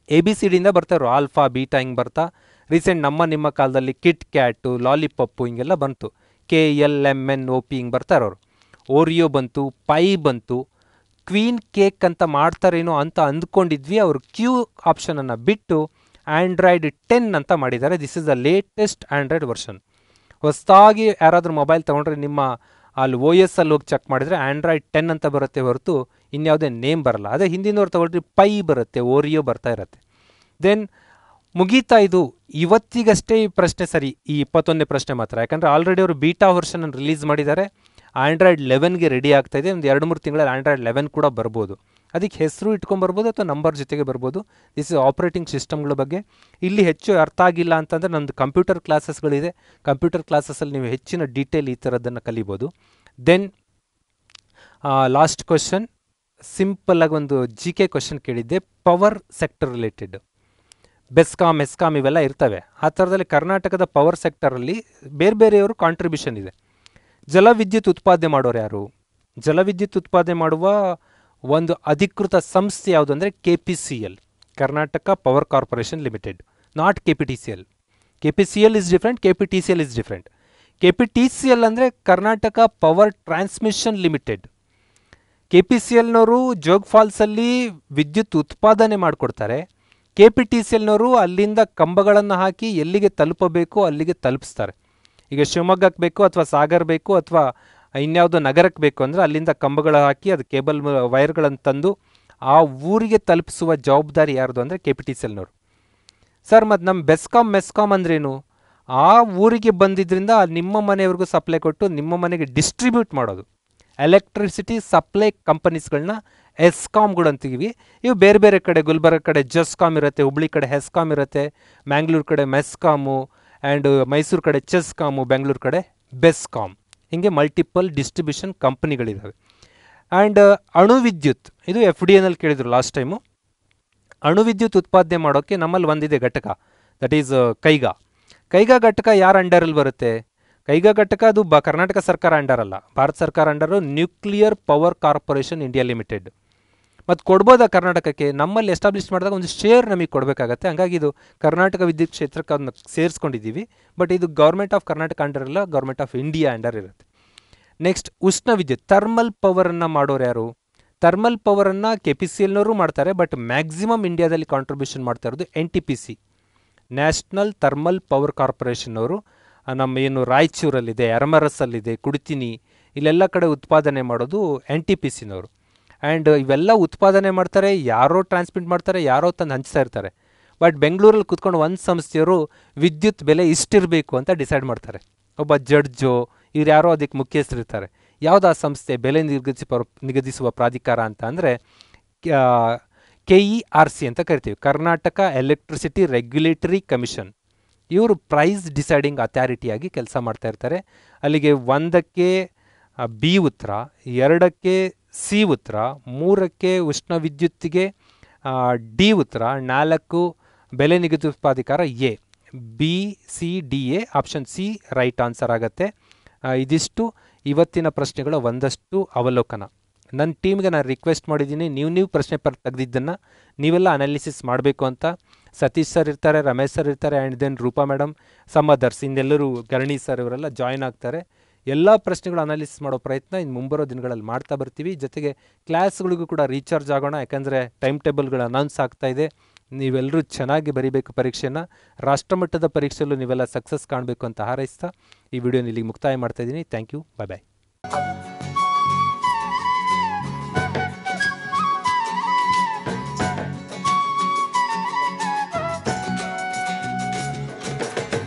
ABCDಯಿಂದ ಬರ್ತಾರೋ, ಆಲ್ಫಾ ಬೀಟಾ ಹಿಂಗೆ ಬರ್ತಾ. ರೀಸೆಂಟ್ ನಿಮ್ಮ ಕಾಲದಲ್ಲಿ ಕಿಟ್ ಕ್ಯಾಟು, ಲಾಲಿಪಪ್ಪು ಹಿಂಗೆಲ್ಲ ಬಂತು. KLMNOP ಹಿಂಗೆ ಬರ್ತಾರವರು. ಓರಿಯೋ ಬಂತು, ಪೈ ಬಂತು, ಕ್ವೀನ್ ಕೇಕ್ ಅಂತ ಮಾಡ್ತಾರೇನೋ ಅಂತ ಅಂದ್ಕೊಂಡಿದ್ವಿ. ಅವರು ಕ್ಯೂ ಆಪ್ಷನನ್ನು ಬಿಟ್ಟು ಆ್ಯಂಡ್ರಾಯ್ಡ್ 10 ಅಂತ ಮಾಡಿದ್ದಾರೆ. This is the latest Android version. ಹೊಸದಾಗಿ ಯಾರಾದರೂ ಮೊಬೈಲ್ ತೊಗೊಂಡ್ರೆ ನಿಮ್ಮ ಅಲ್ಲಿ OS ಅಲ್ಲಿ ಹೋಗಿ ಚೆಕ್ ಮಾಡಿದರೆ ಆ್ಯಂಡ್ರಾಯ್ಡ್ 10 ಅಂತ ಬರುತ್ತೆ ಹೊರತು ಇನ್ಯಾವುದೇ ನೇಮ್ ಬರಲ್ಲ. ಅದೇ ಹಿಂದಿನವ್ರು ತೊಗೊಳ್ರಿ ಪೈ ಬರುತ್ತೆ, ಓರಿಯೋ ಬರ್ತಾ ಇರುತ್ತೆ. ದೆನ್ ಮುಗೀತಾ ಇದು. ಇವತ್ತಿಗಷ್ಟೇ ಈ ಪ್ರಶ್ನೆ ಸರಿ, ಈ 21ನೇ ಪ್ರಶ್ನೆ ಮಾತ್ರ. ಯಾಕಂದರೆ ಆಲ್ರೆಡಿ ಅವರು ಬೀಟಾ ವರ್ಷನ್ ರಿಲೀಸ್ ಮಾಡಿದ್ದಾರೆ. ಆಂಡ್ರಾಯ್ಡ್ 11ಗೆ ರೆಡಿ ಆಗ್ತಾ ಇದೆ. ಒಂದು 2-3 ತಿಂಗಳಲ್ಲಿ ಆಂಡ್ರಾಯ್ಡ್ 11 ಕೂಡ ಬರ್ಬೋದು. ಅದಕ್ಕೆ ಹೆಸರು ಇಟ್ಕೊಂಬರ್ಬೋದು ಅಥವಾ ನಂಬರ್ ಜೊತೆಗೆ ಬರ್ಬೋದು. ದಿಸ್ ಇಸ್ ಆಪ್ರೇಟಿಂಗ್ ಸಿಸ್ಟಮ್ಗಳ ಬಗ್ಗೆ. ಇಲ್ಲಿ ಹೆಚ್ಚು ಅರ್ಥ ಆಗಿಲ್ಲ ಅಂತಂದರೆ ನಮ್ಮದು ಕಂಪ್ಯೂಟರ್ ಕ್ಲಾಸಸ್ಗಳಿದೆ. ಕಂಪ್ಯೂಟರ್ ಕ್ಲಾಸಸ್ಸಲ್ಲಿ ನೀವು ಹೆಚ್ಚಿನ ಡೀಟೇಲ್ ಈ ಥರದ್ದನ್ನು ಕಲಿಬೋದು. ದೆನ್ ಲಾಸ್ಟ್ ಕ್ವಶನ್, ಸಿಂಪಲ್ಲಾಗಿ ಒಂದು GK ಕ್ವಶನ್ ಕೇಳಿದ್ದೆ, power sector related. BESCOM, ESCOM ಇವೆಲ್ಲ ಇರ್ತವೆ. ಆ ಥರದಲ್ಲಿ ಕರ್ನಾಟಕದ ಪವರ್ ಸೆಕ್ಟರಲ್ಲಿ ಬೇರೆ ಬೇರೆಯವರು ಕಾಂಟ್ರಿಬ್ಯೂಷನ್ ಇದೆ. ಜಲವಿದ್ಯುತ್ ಉತ್ಪಾದನೆ ಮಾಡೋರು ಯಾರು? ಜಲವಿದ್ಯುತ್ ಉತ್ಪಾದನೆ ಮಾಡುವ ಒಂದು ಅಧಿಕೃತ ಸಂಸ್ಥೆ ಯಾವುದು ಅಂದರೆ KPCL, Karnataka power corporation limited, not KPTCL. KPCL is different, KPTCL is different. KPTCL ಅಂದರೆ ಕರ್ನಾಟಕ ಪವರ್ ಟ್ರಾನ್ಸ್ಮಿಷನ್ ಲಿಮಿಟೆಡ್. KPCLನವರು ಜೋಗ್ ಫಾಲ್ಸಲ್ಲಿ ವಿದ್ಯುತ್ ಉತ್ಪಾದನೆ ಮಾಡಿಕೊಡ್ತಾರೆ. KPTCLನವರು ಅಲ್ಲಿಂದ ಕಂಬಗಳನ್ನು ಹಾಕಿ ಎಲ್ಲಿಗೆ ತಲುಪಬೇಕು ಅಲ್ಲಿಗೆ ತಲುಪಿಸ್ತಾರೆ. ಈಗ ಶಿವಮೊಗ್ಗಕ್ಕೆ ಬೇಕು ಅಥವಾ ಸಾಗರ್ ಬೇಕು ಅಥವಾ ಇನ್ಯಾವುದೋ ನಗರಕ್ಕೆ ಬೇಕು ಅಂದರೆ ಅಲ್ಲಿಂದ ಕಂಬಗಳು ಹಾಕಿ ಅದು ಕೇಬಲ್ ವೈರ್ಗಳನ್ನು ತಂದು ಆ ಊರಿಗೆ ತಲುಪಿಸುವ ಜವಾಬ್ದಾರಿ ಯಾರ್ದು ಅಂದರೆ KPTCLನವರು. ಸರ್, ಮತ್ತು ನಮ್ಮ ಬೆಸ್ಕಾಮ್ ಮೆಸ್ಕಾಮ್ ಅಂದ್ರೇನು? ಆ ಊರಿಗೆ ಬಂದಿದ್ದರಿಂದ ನಿಮ್ಮ ಮನೆಯವ್ರಿಗೂ ಸಪ್ಲೈ ಕೊಟ್ಟು ನಿಮ್ಮ ಮನೆಗೆ ಡಿಸ್ಟ್ರಿಬ್ಯೂಟ್ ಮಾಡೋದು. ಎಲೆಕ್ಟ್ರಿಸಿಟಿ ಸಪ್ಲೈ ಕಂಪನೀಸ್ಗಳನ್ನ ಎಸ್ಕಾಮ್ಗಳು ಅಂತೀವಿ. ಇವು ಬೇರೆ ಬೇರೆ ಕಡೆ, ಗುಲ್ಬರ್ಗ ಕಡೆ ಜಸ್ಕಾಮ್ ಇರುತ್ತೆ, ಹುಬ್ಳಿ ಕಡೆ ಹೆಸ್ಕಾಮ್ ಇರುತ್ತೆ, ಮ್ಯಾಂಗ್ಳೂರು ಕಡೆ ಮೆಸ್ಕಾಮು, ಆ್ಯಂಡ್ ಮೈಸೂರು ಕಡೆ ಚೆಸ್ಕಾಮು, ಬೆಂಗಳೂರು ಕಡೆ ಬೆಸ್ಕಾಮ್. ಹೀಗೆ ಮಲ್ಟಿಪಲ್ ಡಿಸ್ಟ್ರಿಬ್ಯೂಷನ್ ಕಂಪನಿಗಳಿದ್ದಾವೆ. ಆ್ಯಂಡ್ ಅಣು ವಿದ್ಯುತ್, ಇದು FDAನಲ್ಲಿ ಕೇಳಿದರು ಲಾಸ್ಟ್ ಟೈಮು. ಅಣು ವಿದ್ಯುತ್ ಉತ್ಪಾದನೆ ಮಾಡೋಕ್ಕೆ ನಮ್ಮಲ್ಲಿ ಒಂದಿದೆ ಘಟಕ, ದಟ್ ಈಸ್ ಕೈಗಾ. ಕೈಗಾ ಘಟಕ ಯಾರ ಅಂಡರಲ್ಲಿ ಬರುತ್ತೆ? ಕೈಗಾ ಘಟಕ ಅದು ಕರ್ನಾಟಕ ಸರ್ಕಾರ ಅಂಡರ್ ಅಲ್ಲ, ಭಾರತ ಸರ್ಕಾರ under nuclear power corporation India limited. ಮತ್ತು ಕೊಡ್ಬೋದಾ ಕರ್ನಾಟಕಕ್ಕೆ? ನಮ್ಮಲ್ಲಿ ಎಸ್ಟಾಬ್ಲಿಷ್ ಮಾಡಿದಾಗ ಒಂದು ಶೇರ್ ನಮಗೆ ಕೊಡಬೇಕಾಗತ್ತೆ. ಹಂಗಾಗಿ ಇದು ಕರ್ನಾಟಕ ವಿದ್ಯುತ್ ಕ್ಷೇತ್ರಕ್ಕೆ ಅದನ್ನ ಸೇರಿಸ್ಕೊಂಡಿದ್ದೀವಿ. ಬಟ್ ಇದು ಗೌರ್ಮೆಂಟ್ ಆಫ್ ಕರ್ನಾಟಕ ಅಂಡರ್ ಇಲ್ಲ, ಗೌರ್ಮೆಂಟ್ ಆಫ್ ಇಂಡಿಯಾ ಅಂಡರ್ ಇರುತ್ತೆ. ನೆಕ್ಸ್ಟ್ ಉಷ್ಣ ವಿದ್ಯುತ್, ಥರ್ಮಲ್ ಪವರನ್ನು ಮಾಡೋರು ಯಾರು? ಥರ್ಮಲ್ ಪವರನ್ನು KPCLನವರು ಮಾಡ್ತಾರೆ, ಬಟ್ ಮ್ಯಾಕ್ಸಿಮಮ್ ಇಂಡಿಯಾದಲ್ಲಿ ಕಾಂಟ್ರಿಬ್ಯೂಷನ್ ಮಾಡ್ತಾ ಇರೋದು NTPC, ನ್ಯಾಷನಲ್ ಥರ್ಮಲ್ ಪವರ್ ಕಾರ್ಪೊರೇಷನ್ನವರು. ನಮ್ಮ ಏನು ರಾಯಚೂರಲ್ಲಿದೆ, ಯರಮರಸಲ್ಲಿದೆ, ಕುಡಿತಿನಿ, ಇಲ್ಲೆಲ್ಲ ಕಡೆ ಉತ್ಪಾದನೆ ಮಾಡೋದು NTPCನವರು. ಆ್ಯಂಡ್ ಇವೆಲ್ಲ ಉತ್ಪಾದನೆ ಮಾಡ್ತಾರೆ, ಯಾರೋ ಟ್ರಾನ್ಸ್ಮಿಟ್ ಮಾಡ್ತಾರೆ, ಯಾರೋ ತಂದು ಹಂಚ್ತಾ ಇರ್ತಾರೆ. ಬಟ್ ಬೆಂಗಳೂರಲ್ಲಿ ಕೂತ್ಕೊಂಡು ಒಂದು ಸಂಸ್ಥೆಯವರು ವಿದ್ಯುತ್ ಬೆಲೆ ಇಷ್ಟಿರಬೇಕು ಅಂತ ಡಿಸೈಡ್ ಮಾಡ್ತಾರೆ. ಒಬ್ಬ ಜಡ್ಜು ಇವ್ರು ಯಾರೋ ಅದಕ್ಕೆ ಮುಖ್ಯಸ್ಥರಿರ್ತಾರೆ. ಯಾವುದು ಆ ಸಂಸ್ಥೆ? ಬೆಲೆ ನಿಗದಿಸುವ ಪ್ರಾಧಿಕಾರ ಅಂತ ಅಂದರೆ KERC ಅಂತ ಕರಿತೀವಿ, ಕರ್ನಾಟಕ ಎಲೆಕ್ಟ್ರಿಸಿಟಿ ರೆಗ್ಯುಲೇಟರಿ ಕಮಿಷನ್. ಇವರು ಪ್ರೈಸ್ ಡಿಸೈಡಿಂಗ್ ಅಥಾರಿಟಿಯಾಗಿ ಕೆಲಸ ಮಾಡ್ತಾ ಇರ್ತಾರೆ. ಅಲ್ಲಿಗೆ 1ಕ್ಕೆ B ಉತ್ತರ, 2ಕ್ಕೆ C ಉತ್ತರ, 3ಕ್ಕೆ ಉಷ್ಣ ವಿದ್ಯುತ್ತಿಗೆ D ಉತ್ತರ, 4 ಬೆಲೆ ನಿಗದಿ ಪ್ರಾಧಿಕಾರ A. BCDA option C right answer ಆಗುತ್ತೆ. ಇದಿಷ್ಟು ಇವತ್ತಿನ ಪ್ರಶ್ನೆಗಳ ಒಂದಷ್ಟು ಅವಲೋಕನ. ನನ್ನ ಟೀಮ್ಗೆ ನಾನು ರಿಕ್ವೆಸ್ಟ್ ಮಾಡಿದ್ದೀನಿ, ನೀವು ಪ್ರಶ್ನೆ ತೆಗೆದಿದ್ದನ್ನು ನೀವೆಲ್ಲ ಅನಾಲಿಸಿಸ್ ಮಾಡಬೇಕು ಅಂತ. ಸತೀಶ್ ಸರ್ ಇರ್ತಾರೆ, ರಮೇಶ್ ಸರ್ ಇರ್ತಾರೆ, and then Roopa madam, some others, ಇನ್ನೆಲ್ಲರೂ ಗರಣಿ ಸರ್ ಇವರೆಲ್ಲ ಜಾಯ್ನ್ ಆಗ್ತಾರೆ. ಎಲ್ಲ ಪ್ರಶ್ನೆಗಳು ಅನಾಲಿಸಿಸ್ ಮಾಡೋ ಪ್ರಯತ್ನ ಇನ್ನು ಮುಂಬರೋ ದಿನಗಳಲ್ಲಿ ಮಾಡ್ತಾ ಬರ್ತೀವಿ. ಜೊತೆಗೆ ಕ್ಲಾಸ್ಗಳಿಗೂ ಕೂಡ ರೀಚಾರ್ಜ್ ಆಗೋಣ, ಯಾಕಂದರೆ ಟೈಮ್ ಟೇಬಲ್ಗಳು ಅನೌನ್ಸ್ ಆಗ್ತಾ ಇದೆ. ನೀವೆಲ್ಲರೂ ಚೆನ್ನಾಗಿ ಬರೀಬೇಕು ಪರೀಕ್ಷೆನ. ರಾಷ್ಟ್ರಮಟ್ಟದ ಪರೀಕ್ಷೆಯಲ್ಲೂ ನೀವೆಲ್ಲ ಸಕ್ಸಸ್ ಕಾಣಬೇಕು ಅಂತ ಹಾರೈಸ್ತಾ ಈ ವಿಡಿಯೋನ ಇಲ್ಲಿಗೆ ಮುಕ್ತಾಯ ಮಾಡ್ತಾಯಿದ್ದೀನಿ. Thank you, bye bye.